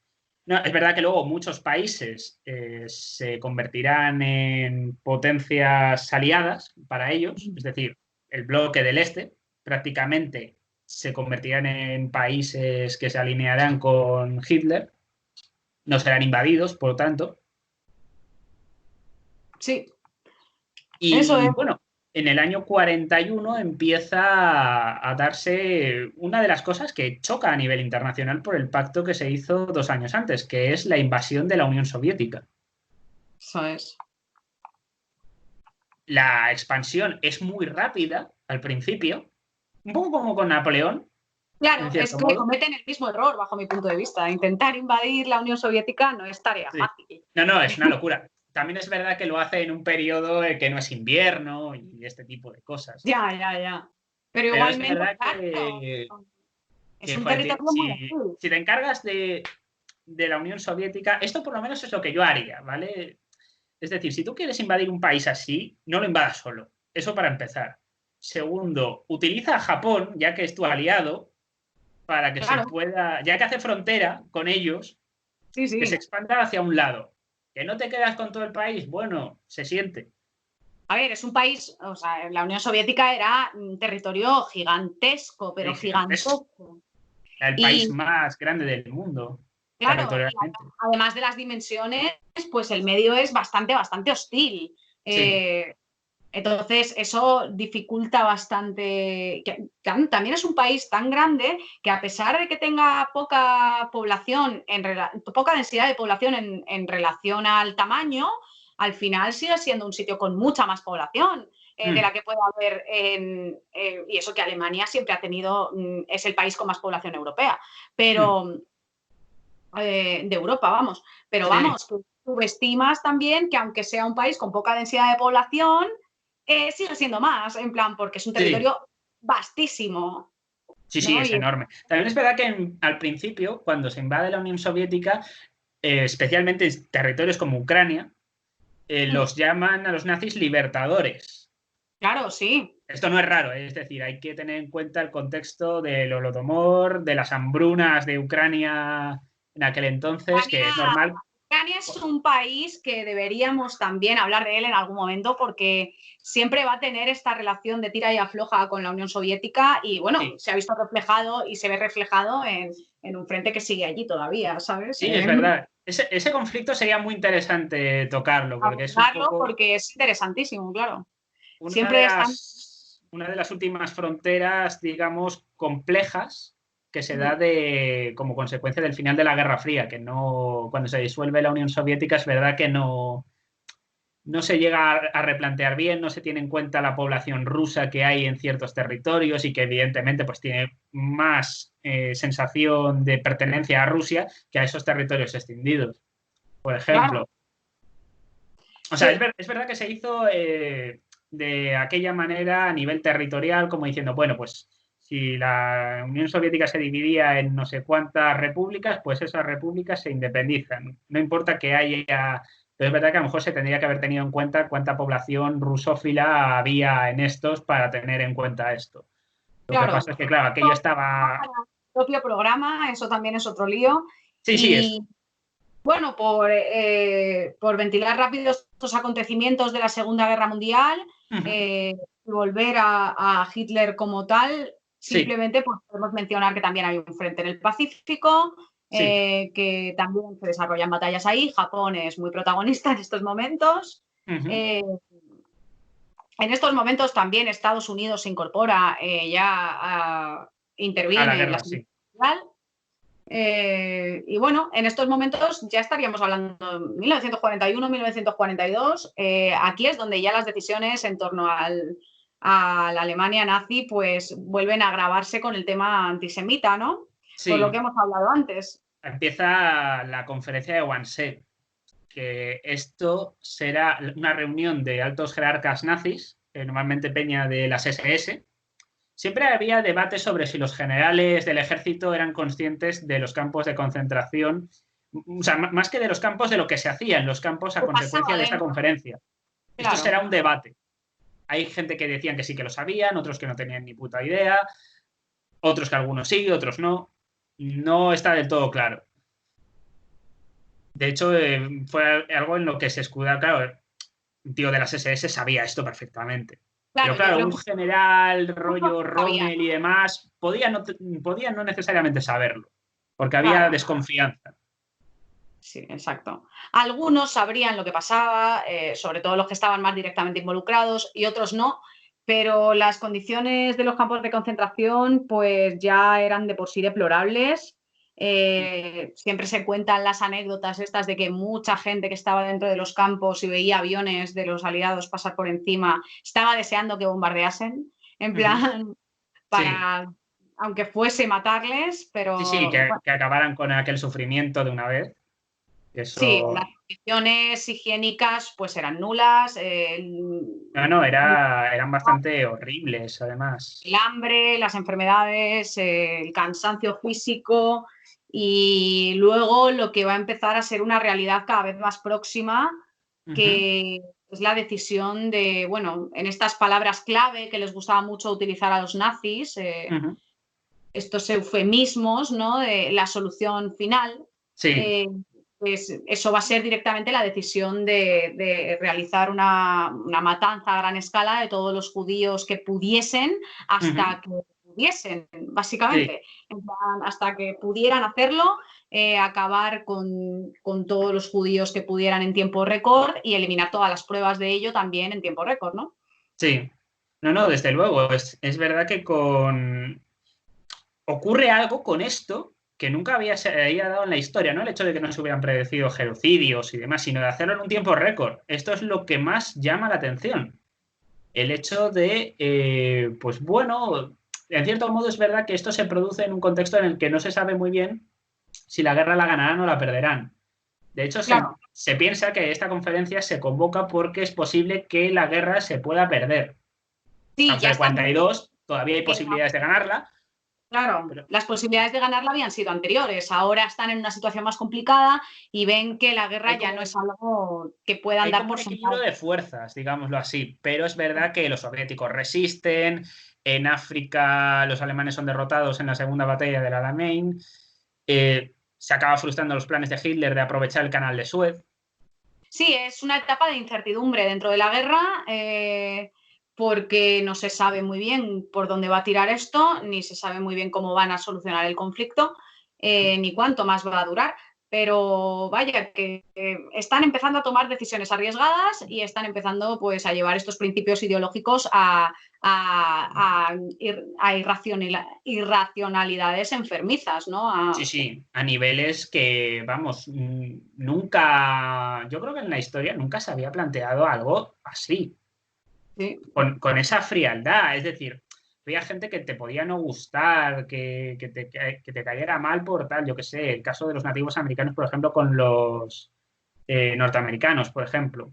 No, es verdad que luego muchos países se convertirán en potencias aliadas para ellos, es decir, el bloque del este prácticamente se convertirán en países que se alinearán con Hitler, no serán invadidos, por lo tanto. Sí, eso Y es. bueno, en el año 41 empieza a darse una de las cosas que choca a nivel internacional por el pacto que se hizo 2 años antes, que es la invasión de la Unión Soviética. Eso es. La expansión es muy rápida al principio, un poco como con Napoleón, en Claro, es cierto que modo. cometen el mismo error, bajo mi punto de vista. Intentar invadir la Unión Soviética no es tarea Sí. fácil. No, es una locura. También es verdad que lo hace en un periodo que no es invierno y este tipo de cosas. Ya, ya, ya. Pero Pero es igualmente, verdad claro, es un joder, territorio muy hostil. si te encargas de la Unión Soviética, esto por lo menos es lo que yo haría, ¿vale? Es decir, si tú quieres invadir un país así, no lo invadas solo. Eso para empezar. Segundo, utiliza a Japón, ya que es tu aliado, para que se Claro, pueda, ya que hace frontera con ellos, sí, que se sí. expanda hacia un lado. Que no te quedas con todo el país, bueno, se siente. A ver, es un país, o sea, la Unión Soviética era un territorio gigantesco, pero Sí, gigantesco. gigantesco. El país Y más grande del mundo, claro, y territorialmente. además de las dimensiones, pues el medio es bastante, bastante hostil. Sí. Entonces, eso dificulta bastante. También es un país tan grande que, a pesar de que tenga poca población, poca densidad de población en relación al tamaño, al final sigue siendo un sitio con mucha más población de la que puede haber y eso que Alemania siempre ha tenido, es el país con más población europea, pero de Europa, vamos. Pero Sí, vamos, tú subestimas también que, aunque sea un país con poca densidad de población, sigue siendo más, en plan, porque es un sí. territorio vastísimo, Sí, ¿no? es enorme. También es verdad que al principio, cuando se invade la Unión Soviética, especialmente en territorios como Ucrania, los llaman a los nazis libertadores. Claro, sí. Esto no es raro, es decir, hay que tener en cuenta el contexto del Holodomor, de las hambrunas de Ucrania en aquel entonces, que es Ucrania, normal. Ucrania es un país que deberíamos también hablar de él en algún momento, porque siempre va a tener esta relación de tira y afloja con la Unión Soviética y, bueno, Sí, se ha visto reflejado y se ve reflejado en un frente que sigue allí todavía, ¿sabes? sí, es verdad. Ese conflicto sería muy interesante tocarlo, porque es un Abordarlo poco porque es interesantísimo, claro. una de Siempre están... las últimas fronteras, digamos, complejas que se da como consecuencia del final de la Guerra Fría, que no, cuando se disuelve la Unión Soviética es verdad que no se llega a replantear bien, no se tiene en cuenta la población rusa que hay en ciertos territorios y que evidentemente pues tiene más sensación de pertenencia a Rusia que a esos territorios extendidos, por ejemplo. Claro. O sea, Sí. es verdad que se hizo de aquella manera a nivel territorial, como diciendo, bueno, pues si la Unión Soviética se dividía en no sé cuántas repúblicas, pues esas repúblicas se independizan. No importa que haya... Pero es verdad que a lo mejor se tendría que haber tenido en cuenta cuánta población rusófila había en estos para tener en cuenta esto. Lo que Claro. pasa es que, claro, aquello estaba... Para el propio programa, eso también es otro lío. Sí, sí, es... Y bueno, por ventilar rápido estos acontecimientos de la Segunda Guerra Mundial, volver a Hitler como tal, Sí, simplemente pues, podemos mencionar que también hay un frente en el Pacífico, sí. que también se desarrollan batallas ahí. Japón es muy protagonista en estos momentos. En estos momentos también Estados Unidos se incorpora, A la interviene en la guerra, Segunda sí. Guerra Mundial. Y bueno, en estos momentos ya estaríamos hablando de 1941-1942. Aquí es donde ya las decisiones en torno a la Alemania nazi pues vuelven a agravarse con el tema antisemita, ¿no? Por lo Sí. que hemos hablado antes. Empieza la conferencia de Wannsee, que esto será una reunión de altos jerarcas nazis, normalmente peña de las SS. Siempre había debate sobre si los generales del ejército eran conscientes de los campos de concentración, o sea, más que de los campos, de lo que se hacía en los campos a ¿Qué pasaba consecuencia de esta dentro? conferencia. Esto Claro. será un debate. Hay gente que decían que sí que lo sabían, otros que no tenían ni puta idea, otros que algunos sí, otros no. No está del todo claro. De hecho, fue algo en lo que se escuda, claro, un tío de las SS sabía esto perfectamente. Pero Claro, yo claro, creo un que general muchos rollo sabían. Rommel y demás podía no necesariamente saberlo, porque había Claro. desconfianza. Sí, exacto. Algunos sabrían lo que pasaba, sobre todo los que estaban más directamente involucrados, y otros no, pero las condiciones de los campos de concentración pues ya eran de por sí deplorables. Siempre se cuentan las anécdotas estas de que mucha gente que estaba dentro de los campos y veía aviones de los aliados pasar por encima estaba deseando que bombardeasen, en plan, Sí, para, aunque fuese matarles, sí, sí, pero bueno, que acabaran con aquel sufrimiento de una vez. sí, Eso, las condiciones higiénicas pues eran nulas, no, eran bastante horribles, además. el hambre, las enfermedades, el cansancio físico y luego lo que va a empezar a ser una realidad cada vez más próxima, Ujú, que es la decisión de, bueno, en estas palabras clave que les gustaba mucho utilizar a los nazis, ujú. estos eufemismos, ¿no? De la solución final. Sí, eh, pues eso va a ser directamente la decisión de realizar una matanza a gran escala de todos los judíos que pudiesen ujú, hasta que pudiesen, sí. básicamente, en plan, hasta que pudieran hacerlo, acabar con todos los judíos que pudieran en tiempo récord y eliminar todas las pruebas de ello también en tiempo récord, ¿no? Sí. No, no, desde luego. Es verdad que ocurre algo con esto que nunca se había dado en la historia, ¿no? El hecho de que no se hubieran predecido genocidios y demás, sino de hacerlo en un tiempo récord. Esto es lo que más llama la atención. El hecho de, pues bueno, en cierto modo es verdad que esto se produce en un contexto en el que no se sabe muy bien si la guerra la ganarán o la perderán. De hecho, Claro. se piensa que esta conferencia se convoca porque es posible que la guerra se pueda perder. Sí, Estamos ya en el están. 42, todavía hay posibilidades de ganarla, Claro, pero las posibilidades de ganarla habían sido anteriores. Ahora están en una situación más complicada y ven que la guerra hay ya no como es algo que puedan hay dar como un por equilibrio sentado. de fuerzas, digámoslo así, pero es verdad que los soviéticos resisten, en África los alemanes son derrotados en la segunda batalla del Alamein, se acaba frustrando los planes de Hitler de aprovechar el canal de Suez. Sí, es una etapa de incertidumbre dentro de la guerra, porque no se sabe muy bien por dónde va a tirar esto, ni se sabe muy bien cómo van a solucionar el conflicto, ni cuánto más va a durar. pero vaya, que están empezando a tomar decisiones arriesgadas y están empezando pues a llevar estos principios ideológicos a irracionalidades enfermizas, ¿no? Sí, sí, a niveles que, vamos, nunca, yo creo que en la historia nunca se había planteado algo así, Sí. con esa frialdad. Es decir, había gente que te podía no gustar, que te cayera mal por tal, yo qué sé, el caso de los nativos americanos, por ejemplo, con los norteamericanos, por ejemplo.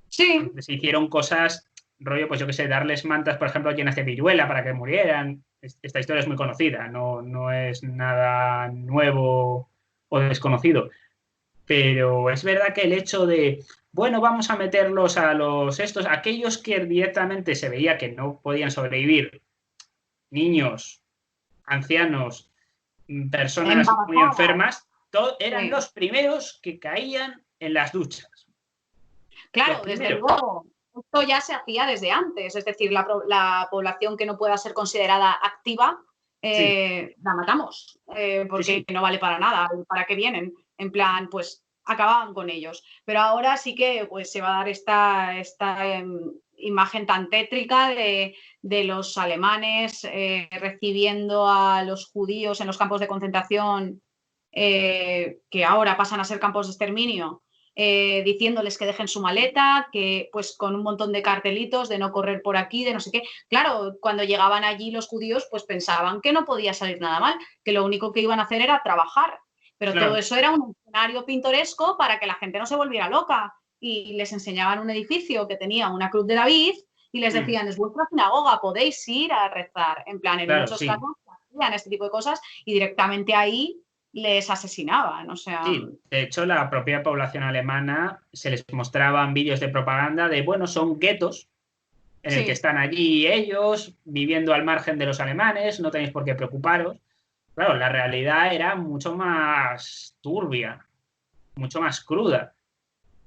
Sí. Se hicieron cosas, rollo, pues yo qué sé, darles mantas, por ejemplo, llenas de viruela para que murieran. Esta historia es muy conocida, no es nada nuevo o desconocido. Pero es verdad que el hecho de, bueno, vamos a meterlos a aquellos que directamente se veía que no podían sobrevivir, niños, ancianos, personas muy Embarazadas. enfermas, eran Sí. los primeros que caían en las duchas. Los Claro, desde primeros. luego. Esto ya se hacía desde antes, es decir, la población que no pueda ser considerada activa, Sí, la matamos, sí, porque sí. no vale para nada. ¿Para qué vienen? En plan, pues acababan con ellos. Pero ahora sí que pues, se va a dar esta imagen tan tétrica de los alemanes recibiendo a los judíos en los campos de concentración, que ahora pasan a ser campos de exterminio, diciéndoles que dejen su maleta, que pues con un montón de cartelitos de no correr por aquí, de no sé qué. Claro, cuando llegaban allí los judíos, pues pensaban que no podía salir nada mal, que lo único que iban a hacer era trabajar. Pero todo Claro. eso era un escenario pintoresco para que la gente no se volviera loca. Y les enseñaban un edificio que tenía una cruz de David y les decían, es vuestra sinagoga, podéis ir a rezar. En plan, en Claro, muchos sí. casos hacían este tipo de cosas y directamente ahí les asesinaban. O sea, Sí, de hecho, la propia población alemana se les mostraban vídeos de propaganda de, bueno, son guetos en el que sí. están allí ellos viviendo al margen de los alemanes, no tenéis por qué preocuparos. Claro, la realidad era mucho más turbia, mucho más cruda.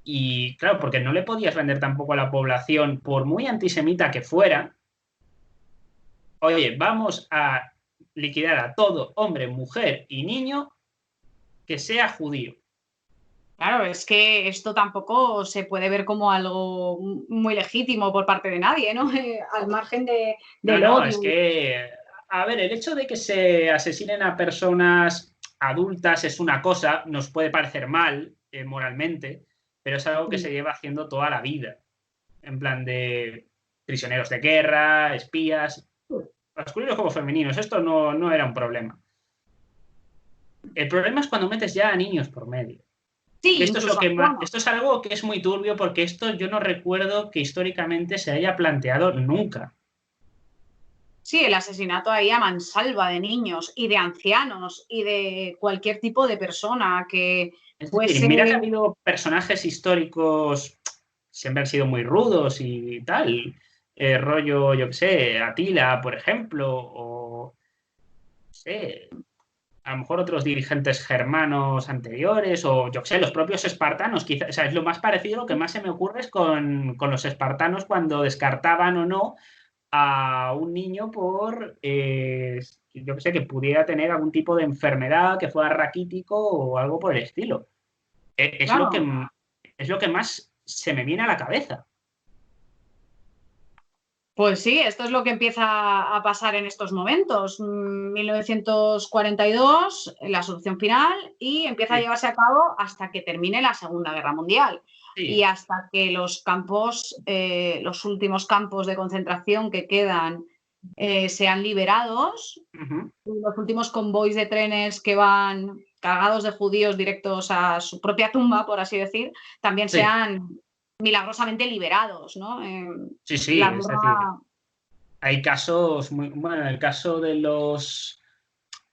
Y claro, porque no le podías vender tampoco a la población, por muy antisemita que fuera, oye, vamos a liquidar a todo hombre, mujer y niño que sea judío. Claro, es que esto tampoco se puede ver como algo muy legítimo por parte de nadie, ¿no? Al margen No, del no, odio. es que, a ver, el hecho de que se asesinen a personas adultas es una cosa, nos puede parecer mal moralmente, pero es algo que se lleva haciendo toda la vida, en plan de prisioneros de guerra, espías, masculinos como femeninos, esto no era un problema. El problema es cuando metes ya a niños por medio. Que Sí, esto es lo incluso que más, ancianos. esto es algo que es muy turbio porque esto yo no recuerdo que históricamente se haya planteado nunca. Sí, el asesinato ahí a mansalva de niños y de ancianos y de cualquier tipo de persona que Es decir, fuese. mira que ha habido personajes históricos siempre han sido muy rudos y tal. Rollo, yo qué sé, Atila, por ejemplo, o no sé, a lo mejor otros dirigentes germanos anteriores, o yo qué sé, los propios espartanos, quizás, o sea, es lo más parecido, lo que más se me ocurre es con los espartanos cuando descartaban o no a un niño por, yo qué sé, que pudiera tener algún tipo de enfermedad, que fuera raquítico o algo por el estilo. Es lo Claro, que, es lo que más se me viene a la cabeza. pues sí, esto es lo que empieza a pasar en estos momentos. 1942, la solución final, y empieza a Sí, llevarse a cabo hasta que termine la Segunda Guerra Mundial y sí. hasta que los campos, los últimos campos de concentración que quedan, sean liberados, Ujú. y los últimos convoys de trenes que van cargados de judíos directos a su propia tumba, por así decir, también Sí, sean milagrosamente liberados, ¿no? sí, La sí. Es decir, guerra. hay casos muy. Bueno, el caso de los.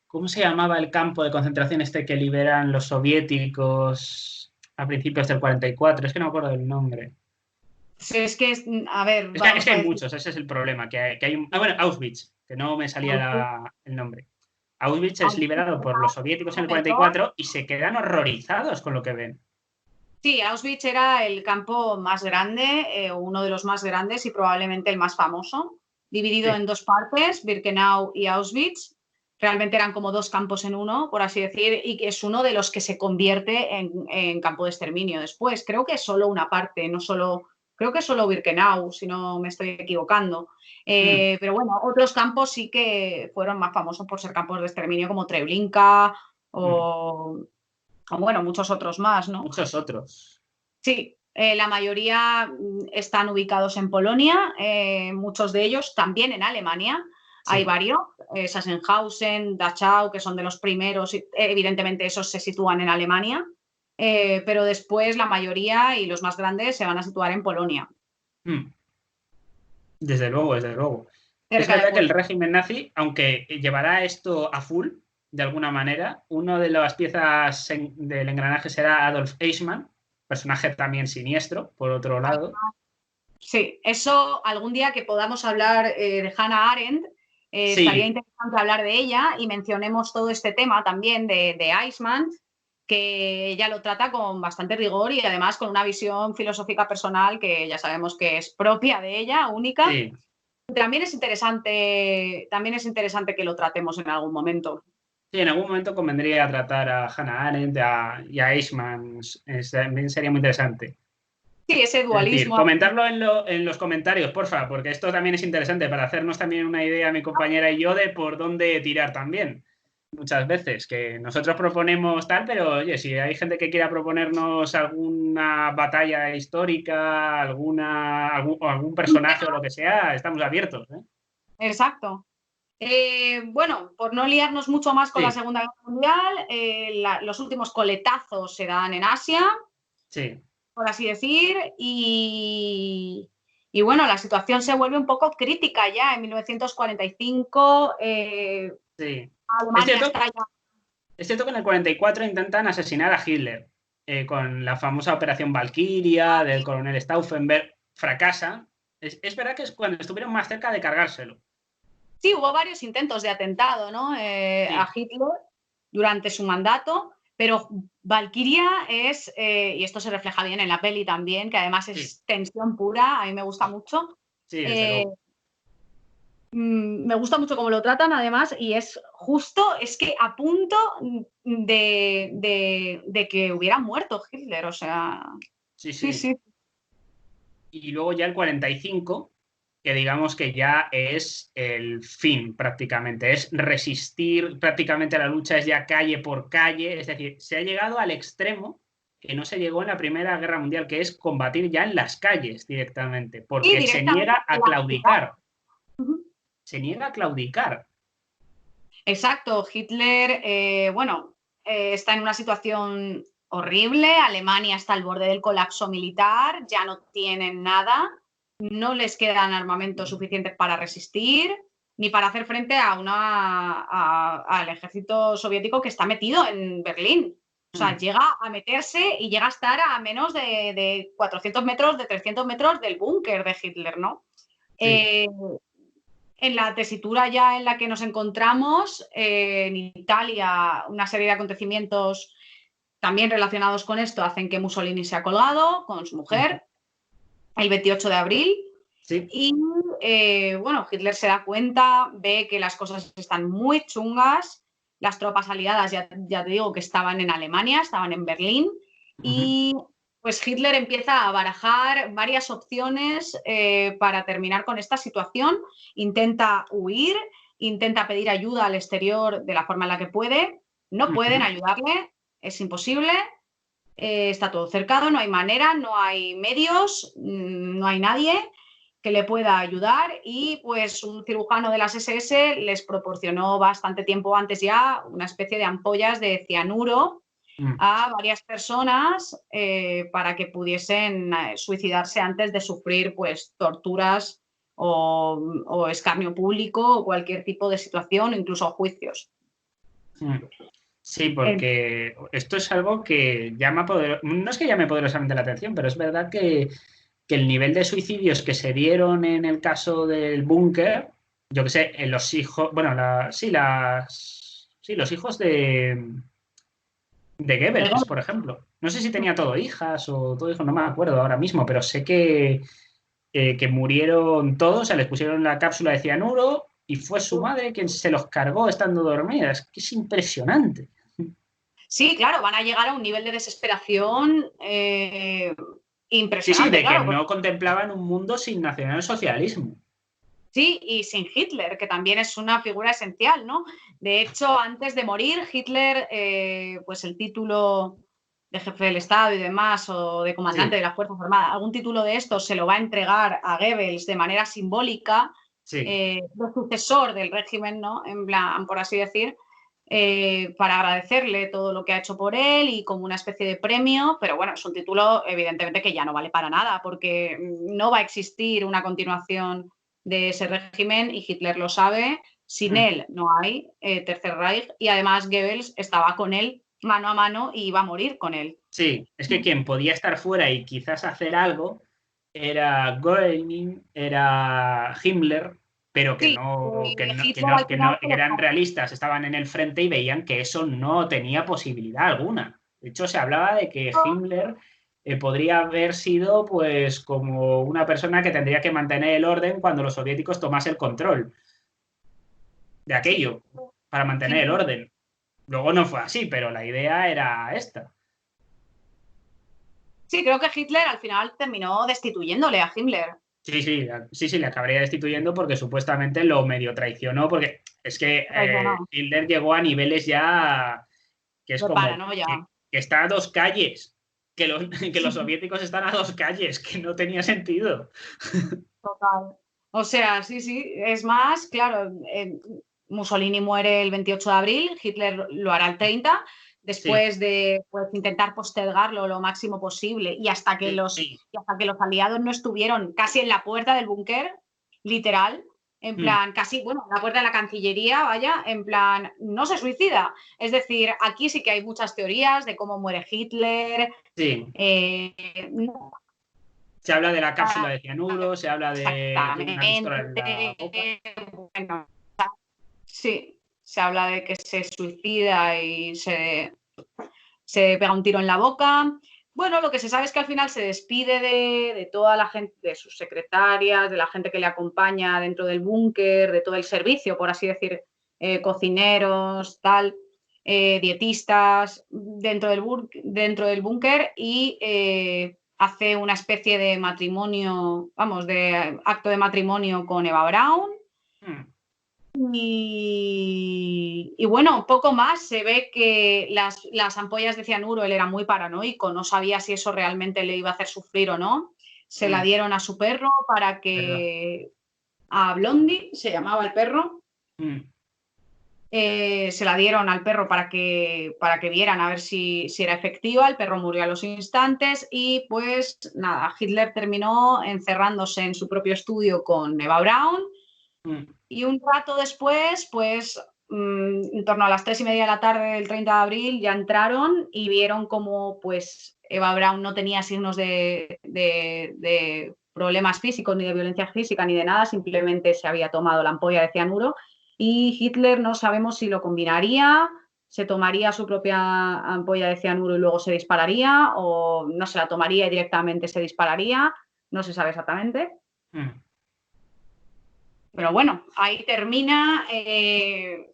¿Cómo se llamaba el campo de concentración este que liberan los soviéticos a principios del 44? Es que no me acuerdo del nombre. Sí, es que, a ver, Es vamos que a hay decir, muchos, ese es el problema. Que hay bueno, Auschwitz, que no me salía el nombre. Auschwitz es Auschwitz liberado por era los soviéticos en un el centro. 44 y se quedan horrorizados con lo que ven. Sí, Auschwitz era el campo más grande, uno de los más grandes y probablemente el más famoso, dividido Sí, en dos partes, Birkenau y Auschwitz. realmente eran como 2 campos en uno, por así decir, y que es uno de los que se convierte en campo de exterminio después. Creo que es solo una parte, no solo, creo que es solo Birkenau, si no me estoy equivocando. Pero bueno, otros campos sí que fueron más famosos por ser campos de exterminio, como Treblinka o bueno, muchos otros más, ¿no? Muchos otros. Sí, la mayoría están ubicados en Polonia, muchos de ellos también en Alemania. Sí. Hay varios, Sachsenhausen, Dachau, que son de los primeros, evidentemente esos se sitúan en Alemania, pero después la mayoría y los más grandes se van a situar en Polonia. Desde luego, desde luego. Es Cerca de verdad que el Polonia. régimen nazi, aunque llevará esto a full, de alguna manera, una de las piezas del engranaje será Adolf Eichmann, personaje también siniestro, por otro lado. Sí, eso algún día que podamos hablar de Hannah Arendt, Sí. estaría interesante hablar de ella y mencionemos todo este tema también de Eichmann, que ella lo trata con bastante rigor y además con una visión filosófica personal que ya sabemos que es propia de ella, única. Sí. También es interesante que lo tratemos en algún momento. Sí, en algún momento convendría tratar a Hannah Arendt y a Eichmann. También sería muy interesante. Sí, ese dualismo. Es decir, comentarlo en los comentarios, porfa, porque esto también es interesante para hacernos también una idea, mi compañera y yo, de por dónde tirar también. Muchas veces, que nosotros proponemos tal, pero oye, si hay gente que quiera proponernos alguna batalla histórica, algún personaje o lo que sea, estamos abiertos. Exacto. Bueno, por no liarnos mucho más con la Segunda Guerra Mundial, los últimos coletazos se dan en Asia, por así decir, y bueno, la situación se vuelve un poco crítica ya en 1945. Alemania está ya... Es cierto que en el 44 intentan asesinar a Hitler con la famosa Operación Valkyria del coronel Stauffenberg. Fracasa. Es verdad que es cuando estuvieron más cerca de cargárselo. Sí, hubo varios intentos de atentado, ¿no? A Hitler durante su mandato, pero Valkyria es, y esto se refleja bien en la peli también, que además es tensión pura, a mí me gusta mucho. Sí, desde luego. Me gusta mucho cómo lo tratan, además, y es justo, es que a punto de que hubiera muerto Hitler, o sea... Sí. Y luego ya el 45, que digamos que ya es el fin prácticamente, es resistir prácticamente a la lucha, es ya calle por calle, es decir, se ha llegado al extremo que no se llegó en la Primera Guerra Mundial, que es combatir ya en las calles directamente, porque se niega a claudicar. Se niega a claudicar. Exacto, Hitler, está en una situación horrible, Alemania está al borde del colapso militar, ya no tienen nada, no les quedan armamentos suficientes para resistir ni para hacer frente al ejército soviético que está metido en Berlín. O sea, llega a meterse y llega a estar a menos de 400 metros, de 300 metros del búnker de Hitler, ¿no? Sí. En la tesitura ya en la que nos encontramos, en Italia, una serie de acontecimientos también relacionados con esto hacen que Mussolini se ha colgado con su mujer el 28 de abril. Sí. Y Hitler se da cuenta, ve que las cosas están muy chungas, las tropas aliadas, ya te digo, que estaban en Alemania, estaban en Berlín, y pues Hitler empieza a barajar varias opciones para terminar con esta situación. Intenta huir, intenta pedir ayuda al exterior de la forma en la que puede. No pueden ayudarle, es imposible. Está todo cercado, no hay manera, no hay medios, no hay nadie que le pueda ayudar y pues un cirujano de las SS les proporcionó bastante tiempo antes ya una especie de ampollas de cianuro a varias personas para que pudiesen suicidarse antes de sufrir pues torturas o escarnio público o cualquier tipo de situación, incluso juicios. Sí, porque esto es algo que llama no es que llame poderosamente la atención, pero es verdad que el nivel de suicidios que se dieron en el caso del búnker, yo que sé, en los hijos, bueno, los hijos de Goebbels, por ejemplo. No sé si tenía todo hijas o todo hijo, no me acuerdo ahora mismo, pero sé que murieron todos, o sea, les pusieron la cápsula de cianuro y fue su madre quien se los cargó estando dormida. Es que es impresionante. Sí, claro, van a llegar a un nivel de desesperación Sí, sí, impresionante, de que claro. no contemplaban un mundo sin nacionalsocialismo. Sí, y sin Hitler, que también es una figura esencial, ¿no? De hecho, antes de morir, Hitler, pues el título de jefe del Estado y demás, o de comandante Sí, de las Fuerzas Armadas, algún título de estos se lo va a entregar a Goebbels de manera simbólica, sí. de sucesor del régimen, ¿no? En plan, por así decir, para agradecerle todo lo que ha hecho por él y como una especie de premio, pero bueno, es un título evidentemente que ya no vale para nada, porque no va a existir una continuación de ese régimen y Hitler lo sabe. Sin él no hay Tercer Reich y además Goebbels estaba con él mano a mano y iba a morir con él. Sí, es que quien podía estar fuera y quizás hacer algo era Göring, era Himmler, pero Sí, Hitler al final se que lo eran realistas, estaban en el frente y veían que eso no tenía posibilidad alguna. De hecho, se hablaba de que Himmler podría haber sido pues como una persona que tendría que mantener el orden cuando los soviéticos tomasen el control de sí, aquello, para mantener el orden. Luego no fue así, pero la idea era esta. sí, creo que Hitler al final terminó destituyéndole a Himmler. Sí, sí, sí, sí, le acabaría destituyendo porque supuestamente lo medio traicionó, porque es que Traicionó, Hitler llegó a niveles ya que es de como paranoia. que está a dos calles, que los soviéticos están a dos calles, que no tenía sentido. Total. O sea, sí, sí. Es más, claro, Mussolini muere el 28 de abril, Hitler lo hará el 30, Sí, después de pues, intentar postergarlo lo máximo posible sí, sí. y hasta que los aliados no estuvieron casi en la puerta del búnker, literal, en Mm, plan, casi, bueno, en la puerta de la Cancillería, vaya, en plan, no se suicida. Es decir, aquí sí que hay muchas teorías de cómo muere Hitler. sí. Eh, Se habla de la cápsula de cianuro, se habla de una pistola en la boca. exactamente. Bueno, sí, se habla de que se suicida y se pega un tiro en la boca. Bueno, lo que se sabe es que al final se despide de toda la gente, de sus secretarias, de la gente que le acompaña dentro del búnker, de todo el servicio, por así decir, cocineros, tal, dietistas, dentro del búnker y hace una especie de matrimonio, vamos, de acto de matrimonio con Eva Braun. Mm, Y bueno, poco más. Se ve que las ampollas de cianuro, él era muy paranoico, no sabía si eso realmente le iba a hacer sufrir o no. Se la mm, dieron a su perro para verdad. que, a Blondie, se llamaba el perro, Mm, se la dieron al perro para que vieran a ver si era efectiva. El perro murió a los instantes y pues nada, Hitler terminó encerrándose en su propio estudio con Eva Braun mm, y un rato después, pues en torno a las 3:30 de la tarde del 30 de abril, ya entraron y vieron cómo pues Eva Braun no tenía signos de problemas físicos, ni de violencia física, ni de nada, simplemente se había tomado la ampolla de cianuro y Hitler no sabemos si lo combinaría, se tomaría su propia ampolla de cianuro y luego se dispararía o no se la tomaría y directamente se dispararía, no se sabe exactamente. mm. Pero bueno, ahí termina. Él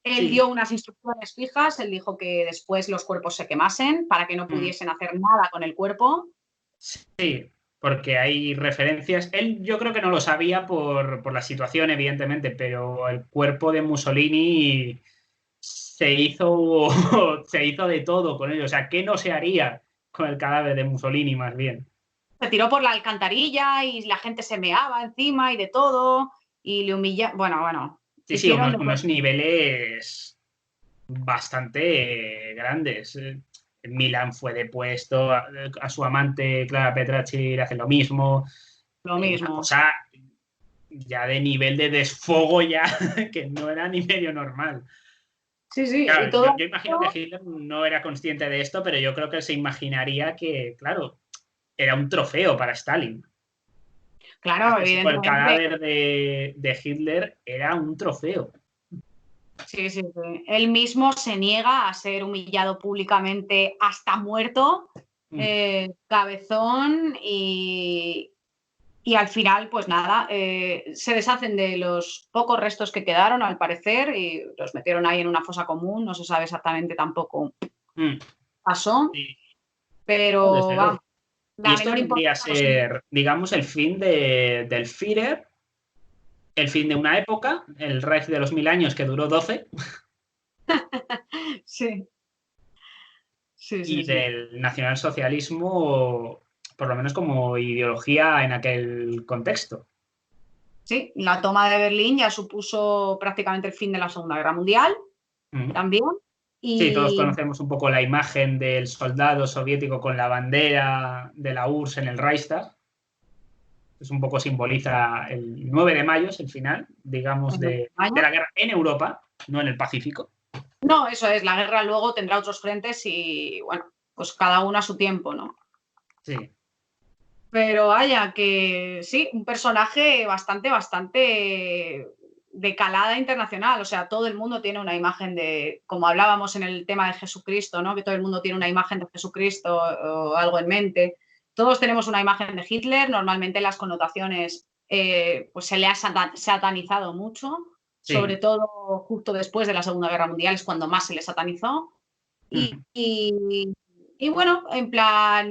Sí, dio unas instrucciones fijas, él dijo que después los cuerpos se quemasen para que no mm, pudiesen hacer nada con el cuerpo. sí, porque hay referencias. Él yo creo que no lo sabía por la situación, evidentemente, pero el cuerpo de Mussolini se hizo, se hizo de todo con ello. O sea, ¿qué no se haría con el cadáver de Mussolini más bien? Se tiró por la alcantarilla y la gente se meaba encima y de todo y le humilla. Bueno, bueno, Sí, sí, hicieron de todo. unos niveles bastante grandes. Milán fue depuesto, a su amante Clara Petracci le hace lo mismo. Lo Una mismo. cosa ya de nivel de desfogo ya que no era ni medio normal. Sí, sí, y Claro, todo yo imagino que esto, Hitler no era consciente de esto, pero yo creo que se imaginaría que, claro, era un trofeo para Stalin. claro, Hacerse con el evidentemente. cadáver de Hitler era un trofeo. Sí, sí, sí. Él mismo se niega a ser humillado públicamente hasta muerto, Mm, cabezón Y al final, pues nada, se deshacen de los pocos restos que quedaron, al parecer, y los metieron ahí en una fosa común. No se sabe exactamente tampoco qué Mm, pasó, sí. No, pero desde vamos, luego. Y la esto menor vendría a importancia ser, digamos, el fin del Führer, el fin de una época, el Reich de los 1000 años que duró 12, Sí, sí, sí, y sí. del nacionalsocialismo, por lo menos como ideología en aquel contexto. Sí, la toma de Berlín ya supuso prácticamente el fin de la Segunda Guerra Mundial Mm. también. Sí, todos Y conocemos un poco la imagen del soldado soviético con la bandera de la URSS en el Reichstag. Es un poco simboliza el 9 de mayo, es el final, digamos, de la guerra en Europa, no en el Pacífico. no, eso es, la guerra luego tendrá otros frentes y bueno, pues cada uno a su tiempo, ¿no? Sí. Pero vaya, que sí, un personaje bastante de calada internacional. O sea, todo el mundo tiene una imagen de, como hablábamos en el tema de Jesucristo, ¿no? Que todo el mundo tiene una imagen de Jesucristo o algo en mente. Todos tenemos una imagen de Hitler. Normalmente las connotaciones pues se le ha satanizado mucho, sobre Sí. todo justo después de la Segunda Guerra Mundial es cuando más se le satanizó. Y, y, y bueno, en plan,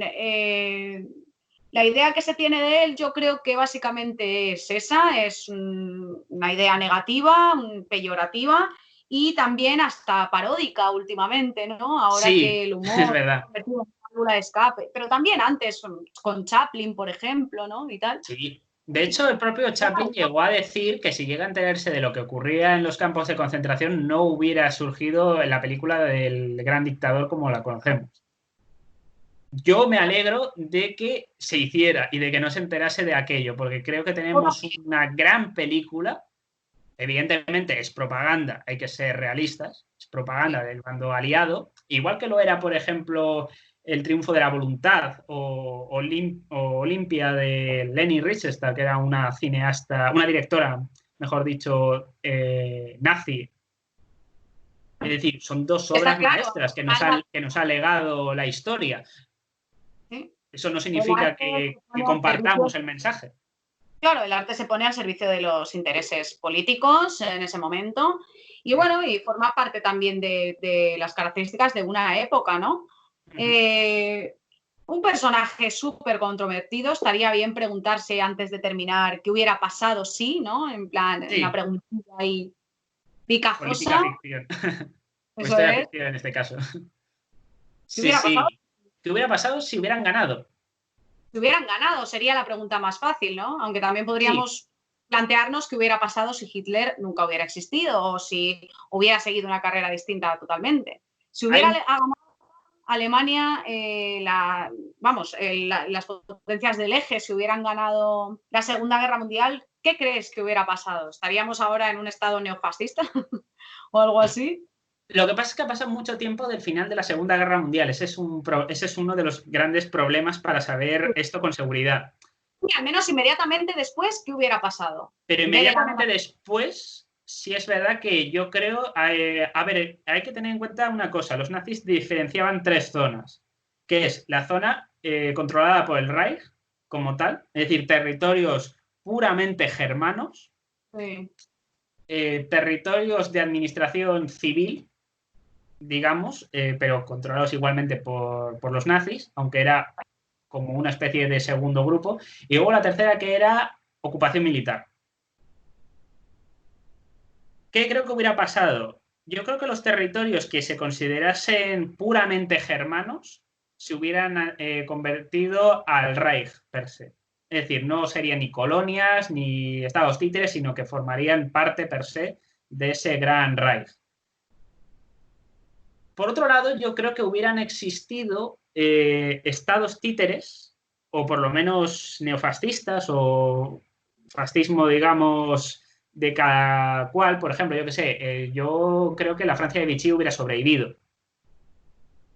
la idea que se tiene de él yo creo que básicamente es esa, es una idea negativa, peyorativa y también hasta paródica últimamente, ¿no? Ahora que Sí, el es humor se ha verdad. convertido en una válvula de escape, pero también antes con Chaplin, por ejemplo, ¿no? Y tal. Sí. De hecho, el propio Chaplin llegó a decir que si llega a enterarse de lo que ocurría en los campos de concentración, no hubiera surgido en la película del gran dictador como la conocemos. Yo me alegro de que se hiciera y de que no se enterase de aquello, porque creo que tenemos una gran película. Evidentemente es propaganda, hay que ser realistas, es propaganda del bando aliado, igual que lo era, por ejemplo, El triunfo de la voluntad o Olimpia de Leni Riefenstahl, que era una cineasta, una directora, mejor dicho, nazi. Es decir, son dos Está obras claro, maestras que nos ha legado la historia. ¿sí? Eso no El significa arte que se pone al compartamos servicio, el mensaje. claro, el arte se pone al servicio de los intereses políticos en ese momento y bueno, y forma parte también de las características de una época, ¿no? Eh, un personaje súper controvertido, estaría bien preguntarse antes de terminar qué hubiera pasado si, ¿no? En plan, una Sí, preguntita ahí política picajosa, ficción. O eso historia es, ficción en este caso. ¿qué Sí, hubiera pasado? sí. ¿Qué hubiera pasado si hubieran ganado? Si hubieran ganado, sería la pregunta más fácil, ¿no? Aunque también Sí, podríamos plantearnos qué hubiera pasado si Hitler nunca hubiera existido o si hubiera seguido una carrera distinta totalmente. Si hay hubiera un... ganado Alemania, las potencias del eje, si hubieran ganado la Segunda Guerra Mundial, ¿qué crees que hubiera pasado? ¿Estaríamos ahora en un estado neofascista o algo así? Lo que pasa es que ha pasado mucho tiempo del final de la Segunda Guerra Mundial. Ese es uno de los grandes problemas para saber esto con seguridad. Sí, al menos inmediatamente después, ¿qué hubiera pasado? Pero En vez de ganar. inmediatamente después, sí es verdad que yo creo... a ver, hay que tener en cuenta una cosa. Los nazis diferenciaban tres zonas, que es la zona controlada por el Reich como tal, es decir, territorios puramente germanos, Sí. territorios de administración civil, digamos, pero controlados igualmente por los nazis, aunque era como una especie de segundo grupo. Y luego la tercera, que era ocupación militar. ¿Qué creo que hubiera pasado? Yo creo que los territorios que se considerasen puramente germanos se hubieran convertido al Reich per se. Es decir, no serían ni colonias ni estados títeres, sino que formarían parte per se de ese gran Reich. Por otro lado, yo creo que hubieran existido estados títeres, o por lo menos neofascistas, o fascismo, digamos, de cada cual. Por ejemplo, yo qué sé, yo creo que la Francia de Vichy hubiera sobrevivido.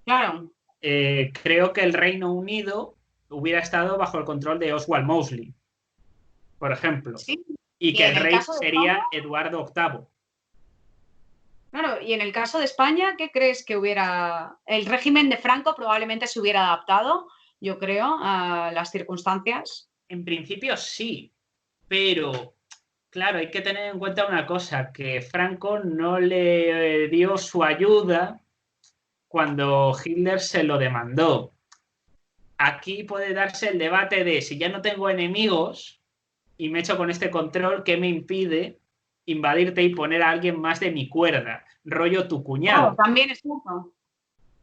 Claro. Creo que el Reino Unido hubiera estado bajo el control de Oswald Mosley, por ejemplo, Sí. y Y que el en el rey caso de España, sería Eduardo VIII. claro, y en el caso de España, ¿qué crees que hubiera? El régimen de Franco probablemente se hubiera adaptado, yo creo, a las circunstancias. En principio sí, pero claro, hay que tener en cuenta una cosa, que Franco no le dio su ayuda cuando Hitler se lo demandó. Aquí puede darse el debate de si ya no tengo enemigos y me echo con este control, ¿qué me impide invadirte y poner a alguien más de mi cuerda? Rollo tu Oh, cuñado. también es cierto.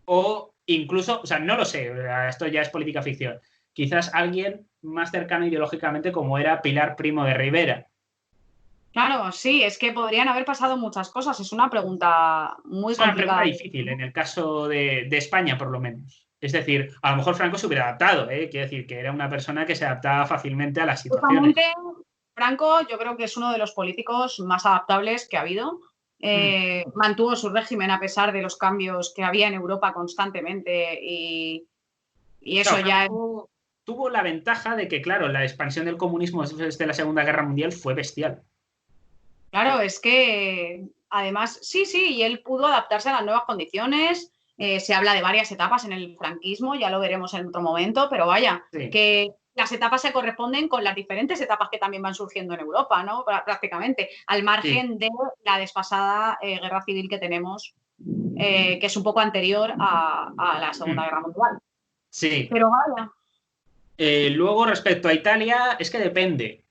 O incluso, o sea, no lo sé, esto ya es política ficción. Quizás alguien más cercano ideológicamente como era Pilar Primo de Rivera. Claro, sí, es que podrían haber pasado muchas cosas. Es una pregunta muy Es una pregunta complicada. difícil en el caso de España, por lo menos. Es decir, a lo mejor Franco se hubiera adaptado, ¿eh? Quiero decir que era una persona que se adaptaba fácilmente a las Justamente, situaciones. Franco, yo creo que es uno de los políticos más adaptables que ha habido. Mm. Mantuvo su régimen a pesar de los cambios que había en Europa constantemente y eso Claro, ya es. Franco tuvo la ventaja de que, claro, la expansión del comunismo desde la Segunda Guerra Mundial fue bestial. Claro, es que además, sí, sí, y él pudo adaptarse a las nuevas condiciones. Se habla de varias etapas en el franquismo, ya lo veremos en otro momento, pero vaya, Sí, que las etapas se corresponden con las diferentes etapas que también van surgiendo en Europa, ¿no? Prácticamente, al sí. margen de la desfasada guerra civil que tenemos, que es un poco anterior a la Segunda Mm. Guerra Mundial. Sí. Pero vaya, Luego, respecto a Italia, es que depende.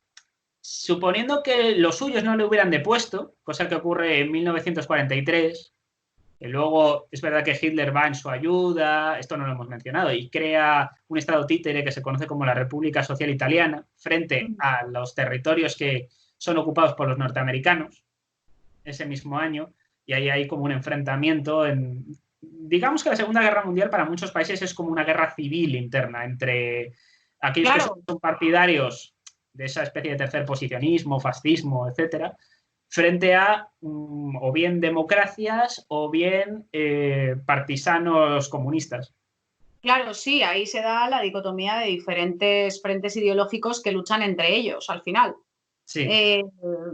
Suponiendo que los suyos no le hubieran depuesto, cosa que ocurre en 1943, que luego es verdad que Hitler va en su ayuda, esto no lo hemos mencionado, y crea un estado títere que se conoce como la República Social Italiana frente a los territorios que son ocupados por los norteamericanos ese mismo año, y ahí hay como un enfrentamiento digamos que la Segunda Guerra Mundial para muchos países es como una guerra civil interna entre aquellos que claro, son partidarios de esa especie de tercer posicionismo, fascismo, etcétera, frente a o bien democracias o bien partisanos comunistas. claro, sí, ahí se da la dicotomía de diferentes frentes ideológicos que luchan entre ellos al final. Sí, eh,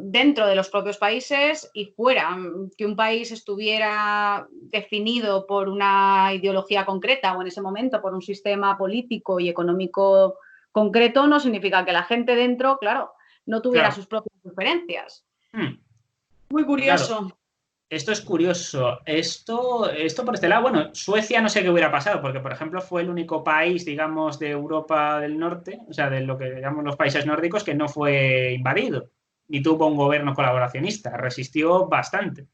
Dentro de los propios países y fuera. Que un país estuviera definido por una ideología concreta o en ese momento por un sistema político y económico concreto no significa que la gente dentro, claro, no tuviera claro. sus propias preferencias. Hmm, Muy claro. curioso. Esto es curioso. Esto por este lado, bueno, Suecia no sé qué hubiera pasado, porque por ejemplo fue el único país, digamos, de Europa del Norte, o sea, de lo que llamamos los países nórdicos, que no fue invadido, ni tuvo un gobierno colaboracionista, resistió bastante.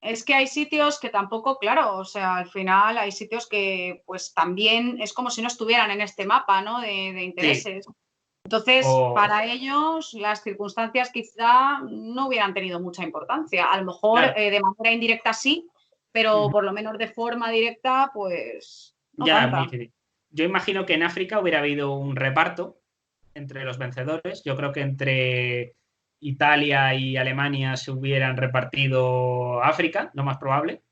Es que hay sitios que tampoco, claro, o sea, al final hay sitios que pues también es como si no estuvieran en este mapa, ¿no? De Sí, intereses. Entonces, o para ellos, las circunstancias quizá no hubieran tenido mucha importancia. A lo mejor claro, de manera indirecta sí, pero por lo menos de forma directa, pues no ya, muy tanta. difícil. Yo imagino que en África hubiera habido un reparto entre los vencedores. Yo creo que entre Italia y Alemania se hubieran repartido África, lo más probable.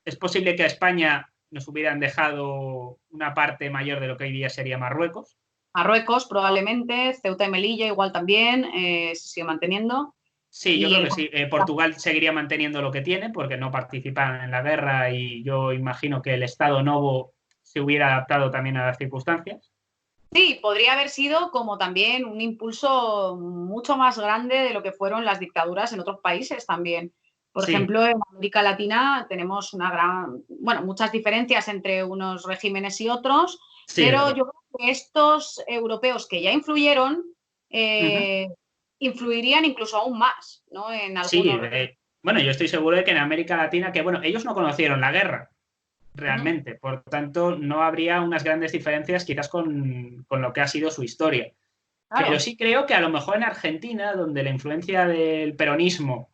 Es posible que a España nos hubieran dejado una parte mayor de lo que hoy día sería Marruecos. Marruecos probablemente, Ceuta y Melilla igual también se sigue manteniendo. Sí, yo Y creo el... que sí. Portugal seguiría manteniendo lo que tiene porque no participan en la guerra y yo imagino que el Estado Novo se hubiera adaptado también a las circunstancias. Sí, podría haber sido como también un impulso mucho más grande de lo que fueron las dictaduras en otros países también. Por Sí, ejemplo, en América Latina tenemos bueno, muchas diferencias entre unos regímenes y otros, sí, es pero verdad. yo creo que estos europeos que ya influyeron, Ujú. eh, influirían incluso aún más, ¿no? En Sí, algunos regímenes. bueno, yo estoy seguro de que en América Latina, que bueno, ellos no conocieron la guerra Ujú. realmente, por tanto no habría unas grandes diferencias quizás con lo que ha sido su historia. Pero Claro. sí creo que a lo mejor en Argentina, donde la influencia del peronismo,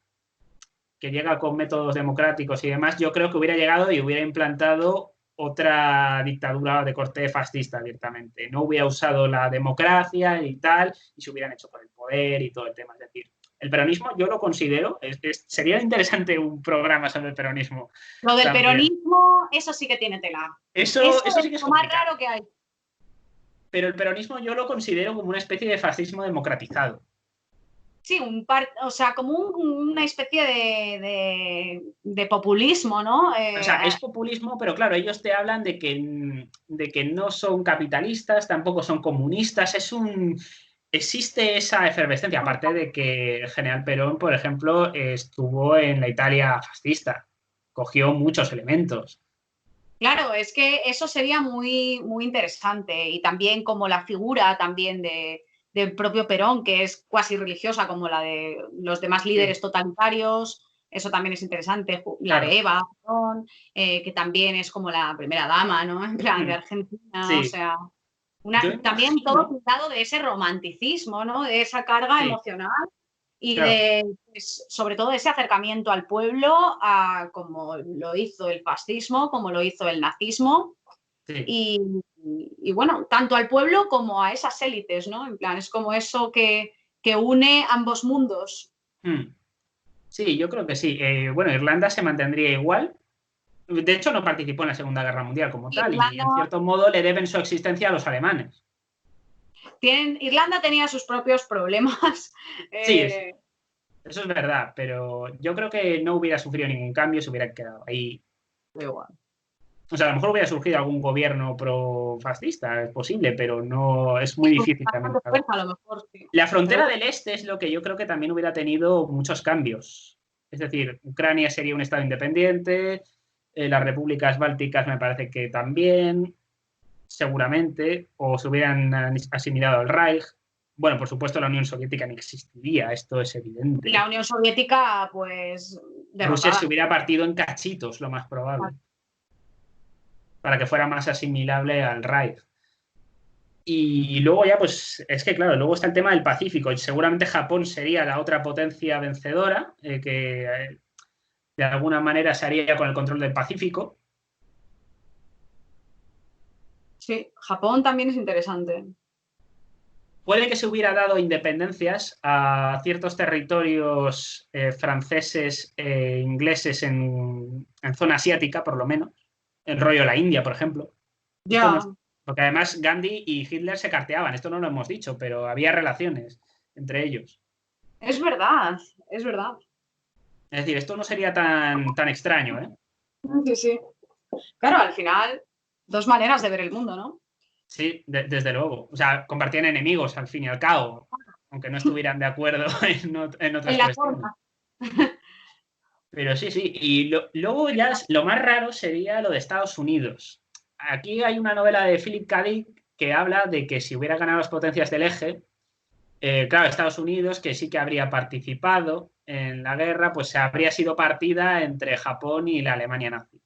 que llega con métodos democráticos y demás, yo creo que hubiera llegado y hubiera implantado otra dictadura de corte fascista directamente. No hubiera usado la democracia y tal, y se hubieran hecho con el poder y todo el tema. Es decir, el peronismo yo lo considero, sería interesante un programa sobre el peronismo Lo del también. peronismo, eso sí que tiene tela. Eso Eso es sí que es lo más complicado. raro que hay. Pero el peronismo yo lo considero como una especie de fascismo democratizado. Sí, o sea, como una especie de populismo, ¿no? O sea, es populismo, pero claro, ellos te hablan de que no son capitalistas, tampoco son comunistas, existe esa efervescencia, aparte de que el general Perón, por ejemplo, estuvo en la Italia fascista, cogió muchos elementos. Claro, es que eso sería muy, muy interesante y también como la figura también del propio Perón, que es cuasi religiosa como la de los demás líderes Sí, totalitarios, eso también es interesante, la claro. de Eva Perón, que también es como la primera dama, ¿no? En plan de Mm, Argentina, o sí, sea, yo también todo imagino, pintado de ese romanticismo, ¿no? De esa carga sí, emocional y claro, de, pues, sobre todo, ese acercamiento al pueblo, como lo hizo el fascismo, como lo hizo el nazismo, sí. y, y bueno, tanto al pueblo como a esas élites, ¿no? En plan, es como eso que une ambos mundos. Mm, sí, yo creo que sí. Bueno, Irlanda se mantendría igual. De hecho, no participó en la Segunda Guerra Mundial como tal y Irlanda, en cierto modo le deben su existencia a los alemanes. Irlanda tenía sus propios problemas. Sí, Eh, eso es verdad, pero yo creo que no hubiera sufrido ningún cambio, se hubiera quedado ahí. igual. O sea, a lo mejor hubiera surgido algún gobierno pro-fascista, es posible, pero no es muy difícil también Bastante de saber. fuerza, a lo mejor, sí. La Pero frontera bueno, del este es lo que yo creo que también hubiera tenido muchos cambios. Es decir, Ucrania sería un estado independiente, las repúblicas bálticas me parece que también, seguramente, o se hubieran asimilado al Reich. Bueno, por supuesto, la Unión Soviética ni existiría, esto es y la evidente. Unión Soviética, pues, Rusia se derrotada. hubiera partido en cachitos, lo más probable, para que fuera más asimilable al Reich. Y luego ya, pues, es que claro, luego está el tema del Pacífico. Y seguramente Japón sería la otra potencia vencedora, que de alguna manera se haría con el control del Pacífico. Sí, Japón también es interesante. Puede que se hubiera dado independencias a ciertos territorios franceses e ingleses en zona asiática, por lo menos. El rollo de la India, por ejemplo. Esto no, Ya, porque además Gandhi y Hitler se carteaban, esto no lo hemos dicho, pero había relaciones entre ellos. es verdad, es verdad. Es decir, esto no sería tan extraño, ¿eh? Sí, sí. Claro, al final, dos maneras de ver el mundo, ¿no? Sí, desde luego. O sea, compartían enemigos al fin y al cabo, aunque no estuvieran de acuerdo en En otras la cuestiones. forma. Pero sí, sí. Y luego ya lo más raro sería lo de Estados Unidos. Aquí hay una novela de Philip K. Dick que habla de que si hubiera ganado las potencias del eje, claro, Estados Unidos, que sí que habría participado en la guerra, pues habría sido partida entre Japón y la Alemania nazi.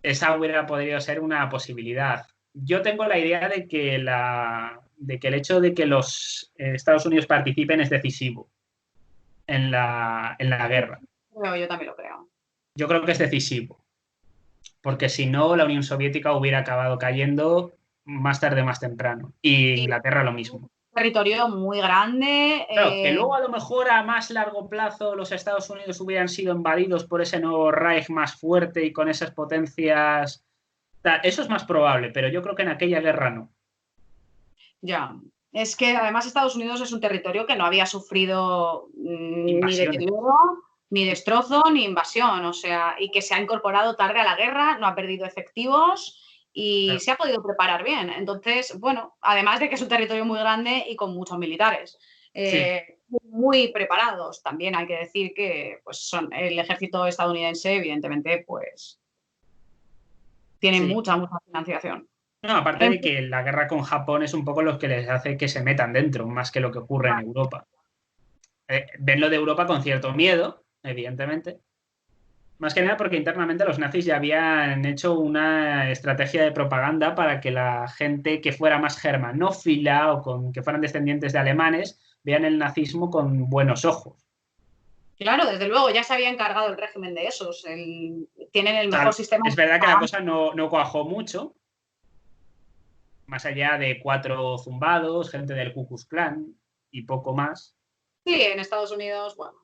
Esa hubiera podido ser una posibilidad. Yo tengo la idea de que el hecho de que los Estados Unidos participen es decisivo en la guerra. Yo también lo creo. Yo creo que es decisivo, porque si no, la Unión Soviética hubiera acabado cayendo más tarde o más temprano. Y Y Inglaterra lo un mismo. territorio muy grande. Claro, que luego a lo mejor a más largo plazo los Estados Unidos hubieran sido invadidos por ese nuevo Reich más fuerte y con esas potencias. Eso es más probable, pero yo creo que en aquella guerra no. Ya. Es que además Estados Unidos es un territorio que no había sufrido ni Invasiones. deterioro, ni destrozo, ni invasión. O sea, y que se ha incorporado tarde a la guerra, no ha perdido efectivos y Claro. se ha podido preparar bien. Entonces, bueno, además de que es un territorio muy grande y con muchos militares. Sí, Muy preparados. También hay que decir que pues, son el ejército estadounidense, evidentemente, pues tiene sí. mucha, mucha financiación. No, aparte En de que la guerra con Japón es un poco lo que les hace que se metan dentro, más que lo que ocurre en Europa. Ven lo de Europa con cierto miedo, evidentemente. Más que nada porque internamente los nazis ya habían hecho una estrategia de propaganda para que la gente que fuera más germanófila o que fueran descendientes de alemanes vean el nazismo con buenos ojos. Claro, desde luego, ya se había encargado el régimen de esos. Tienen el O mejor sea, sistema es de verdad que la propaganda. cosa no cuajó mucho, más allá de 4 zumbados, gente del Ku Klux Klan y poco más. Sí, en Estados Unidos, bueno.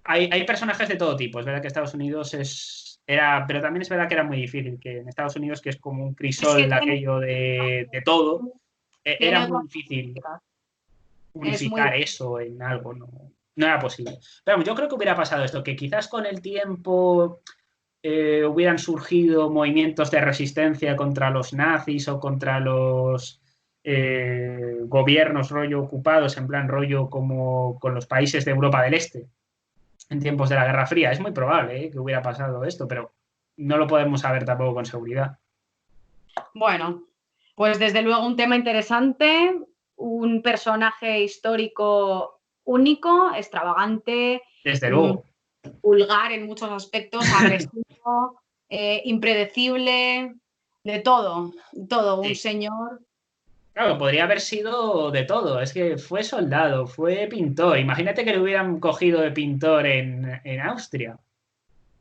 Hay personajes de todo tipo. Es verdad que Estados Unidos era, pero también es verdad que era muy difícil, que en Estados Unidos, que es como un Es que crisol aquello de todo, era tiene muy otras difícil. características. Es muy... unificar eso en algo, no era posible. Pero yo creo que hubiera pasado esto, que quizás con el tiempo hubieran surgido movimientos de resistencia contra los nazis o contra los gobiernos rollo ocupados, en plan rollo como con los países de Europa del Este en tiempos de la Guerra Fría. Es muy probable que hubiera pasado esto, pero no lo podemos saber tampoco con seguridad. Bueno, pues desde luego un tema interesante, un personaje histórico único, extravagante, Desde luego. vulgar en muchos aspectos, agresivo, impredecible, de todo, Sí. un señor. Claro, podría haber sido de todo. Es que fue soldado, fue pintor. Imagínate que le hubieran cogido de pintor en Austria.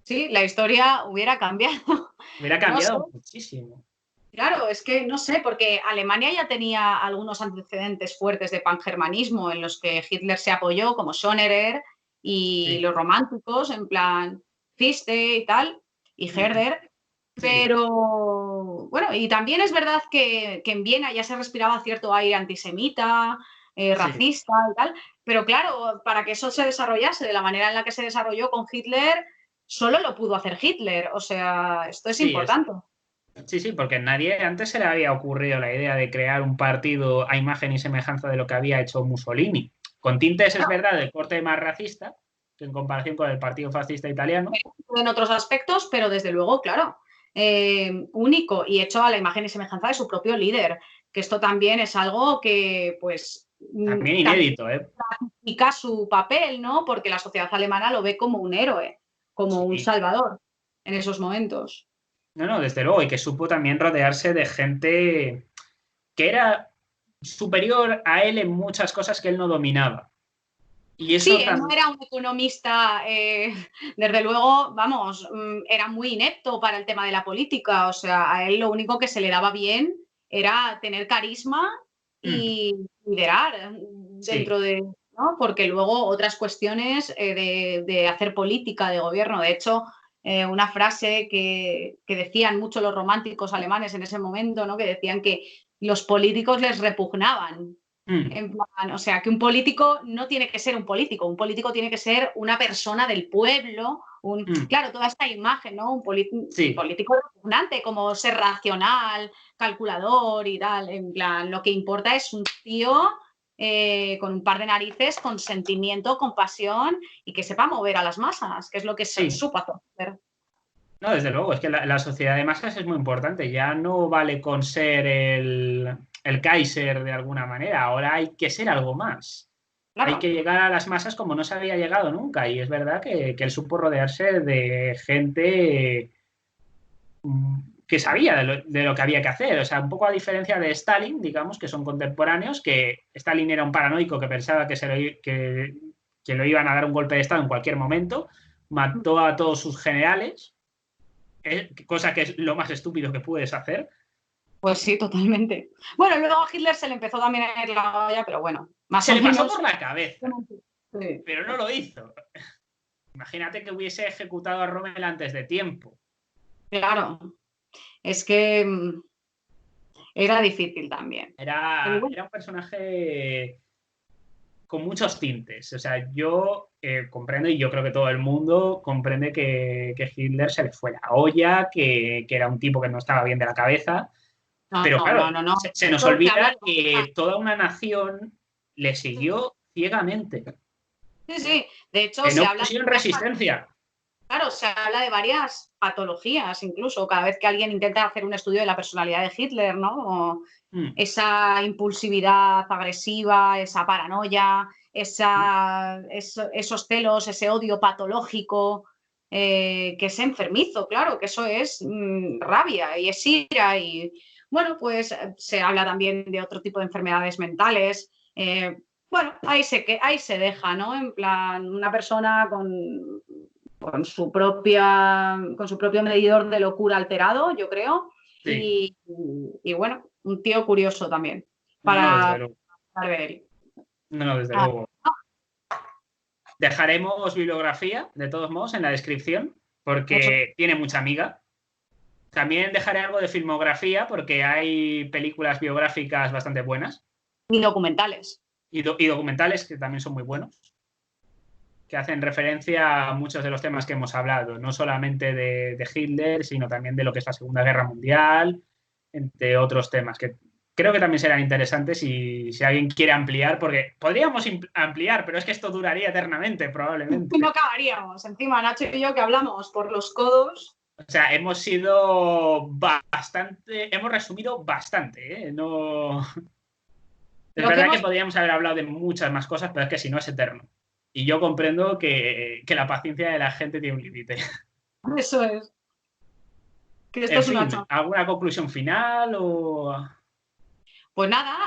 Sí, la historia hubiera cambiado. Hubiera No sé, cambiado muchísimo. claro, es que no sé, porque Alemania ya tenía algunos antecedentes fuertes de pangermanismo en los que Hitler se apoyó, como Schonerer y Sí. los románticos, en plan Fichte y tal, y Herder. Sí. Pero bueno, y también es verdad que en Viena ya se respiraba cierto aire antisemita, Sí. racista y tal, pero claro, para que eso se desarrollase de la manera en la que se desarrolló con Hitler, solo lo pudo hacer Hitler. O sea, esto es Sí, importante. sí, porque a nadie antes se le había ocurrido la idea de crear un partido a imagen y semejanza de lo que había hecho Mussolini. Con tintes, es verdad, de corte más racista, que en comparación con el Partido Fascista Italiano. En otros aspectos, pero desde luego, claro, único y hecho a la imagen y semejanza de su propio líder, que esto también es algo que, pues, También también inédito, ¿eh? significa su papel, ¿no? Porque la sociedad alemana lo ve como un héroe, como un Sí. salvador en esos momentos. No, desde luego, y que supo también rodearse de gente que era superior a él en muchas cosas que él no dominaba. Y Sí, eso él no también. era un economista, desde luego, vamos, era muy inepto para el tema de la política, o sea, a él lo único que se le daba bien era tener carisma y liderar Sí, dentro de, ¿no? Porque luego otras cuestiones de hacer política, de gobierno, de hecho, una frase que decían mucho los románticos alemanes en ese momento, ¿no? Que decían que los políticos les repugnaban. En plan, o sea, que un político no tiene que ser un político tiene que ser una persona del pueblo, claro, toda esta imagen, ¿no? Un sí, político repugnante, como ser racional, calculador y tal, en plan, lo que importa es un tío con un par de narices, con sentimiento, con pasión y que sepa mover a las masas, que es lo que sí. supo hacer. No, desde luego, es que la sociedad de masas es muy importante. Ya no vale con ser el Kaiser de alguna manera. Ahora hay que ser algo más. Hay Claro. que llegar a las masas como no se había llegado nunca. Y es verdad que él supo rodearse de gente que sabía de lo que había que hacer. O sea, un poco a diferencia de Stalin, digamos, que son contemporáneos, que Stalin era un paranoico que pensaba que lo iban a dar un golpe de Estado en cualquier momento, mató a todos sus generales, cosa que es lo más estúpido que puedes hacer. Pues sí, totalmente. Bueno, luego a Hitler se le empezó también a ir la olla, pero bueno, más Se o le pasó menos. por la cabeza, Sí. pero no lo hizo. Imagínate que hubiese ejecutado a Rommel antes de tiempo. Claro, es que era difícil también. Pero bueno, Era un personaje con muchos tintes. O sea, yo comprendo, y yo creo que todo el mundo comprende que Hitler se le fue la olla, que era un tipo que no estaba bien de la cabeza. Pero claro, no. se nos Esto se habla olvida de... que toda una nación le siguió ciegamente, Sí, sí. De hecho, que se no habla pusieron resistencia. claro, se habla de varias patologías, incluso cada vez que alguien intenta hacer un estudio de la personalidad de Hitler, ¿no? O Mm. esa impulsividad agresiva, esa paranoia, esos celos, ese odio patológico, que es enfermizo, claro, que eso es rabia y es ira. Y bueno, pues se habla también de otro tipo de enfermedades mentales. Bueno, ahí se deja, ¿no? En plan, una persona con su propio medidor de locura alterado, yo creo. Sí, Y bueno, un tío curioso también no, desde para luego. ver él. No, desde Ah, luego. Dejaremos bibliografía, de todos modos, en la descripción, eso. porque tiene mucha amiga. También dejaré algo de filmografía, porque hay películas biográficas bastante buenas. Y documentales. y documentales que también son muy buenos, que hacen referencia a muchos de los temas que hemos hablado, no solamente de Hitler, sino también de lo que es la Segunda Guerra Mundial, entre otros temas, que creo que también serán interesantes si alguien quiere ampliar, porque podríamos ampliar, pero es que esto duraría eternamente, probablemente. No acabaríamos. Encima, Nacho y yo que hablamos por los codos. O sea, hemos sido bastante, hemos resumido bastante, ¿eh? No... Es verdad que podríamos haber hablado de muchas más cosas, pero es que si no es eterno. Y yo comprendo que la paciencia de la gente tiene un límite. Eso es. Que esto En es fin, una ¿alguna conclusión final o...? Pues nada,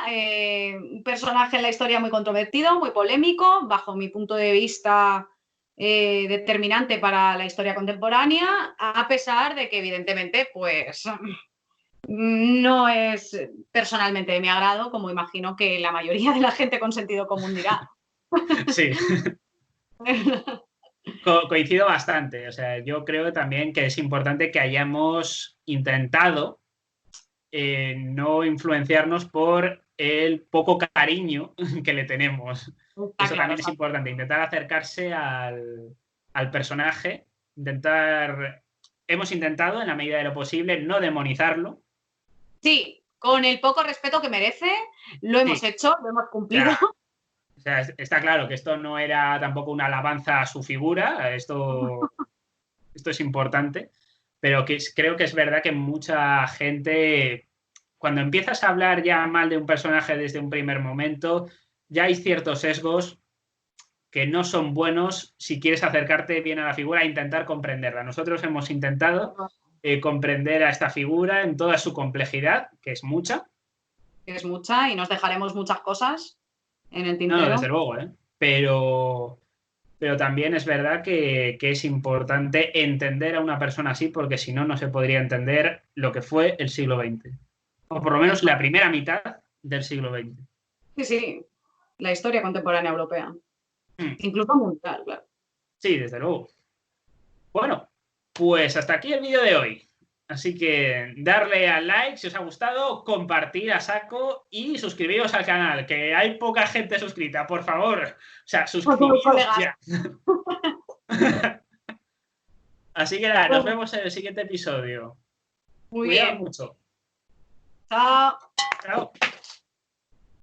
un personaje en la historia muy controvertido, muy polémico, bajo mi punto de vista determinante para la historia contemporánea, a pesar de que evidentemente pues no es personalmente de mi agrado, como imagino que la mayoría de la gente con sentido común dirá. Sí. Coincido bastante. O sea, yo creo también que es importante que hayamos intentado no influenciarnos por el poco cariño que le tenemos. Eso también es importante, intentar acercarse al personaje, hemos intentado en la medida de lo posible no demonizarlo. Sí, con el poco respeto que merece, lo hemos hecho, lo hemos cumplido. O sea, está claro que esto no era tampoco una alabanza a su figura, esto es importante, pero creo que es verdad que mucha gente, cuando empiezas a hablar ya mal de un personaje desde un primer momento, ya hay ciertos sesgos que no son buenos si quieres acercarte bien a la figura e intentar comprenderla. Nosotros hemos intentado comprender a esta figura en toda su complejidad, que es mucha. Es mucha y nos dejaremos muchas cosas en el tintero. No, desde luego, ¿eh? Pero también es verdad que es importante entender a una persona así, porque si no, no se podría entender lo que fue el siglo XX. O por lo menos la primera mitad del siglo XX. Sí, sí, la historia contemporánea europea. Incluso mundial, claro. Sí, desde luego. Bueno, pues hasta aquí el vídeo de hoy. Así que darle al like si os ha gustado, compartir a saco y suscribiros al canal, que hay poca gente suscrita, por favor. O sea, suscribiros ya. Así que nada, nos vemos en el siguiente episodio. Muy bien. Cuidado mucho. Chao. Chao.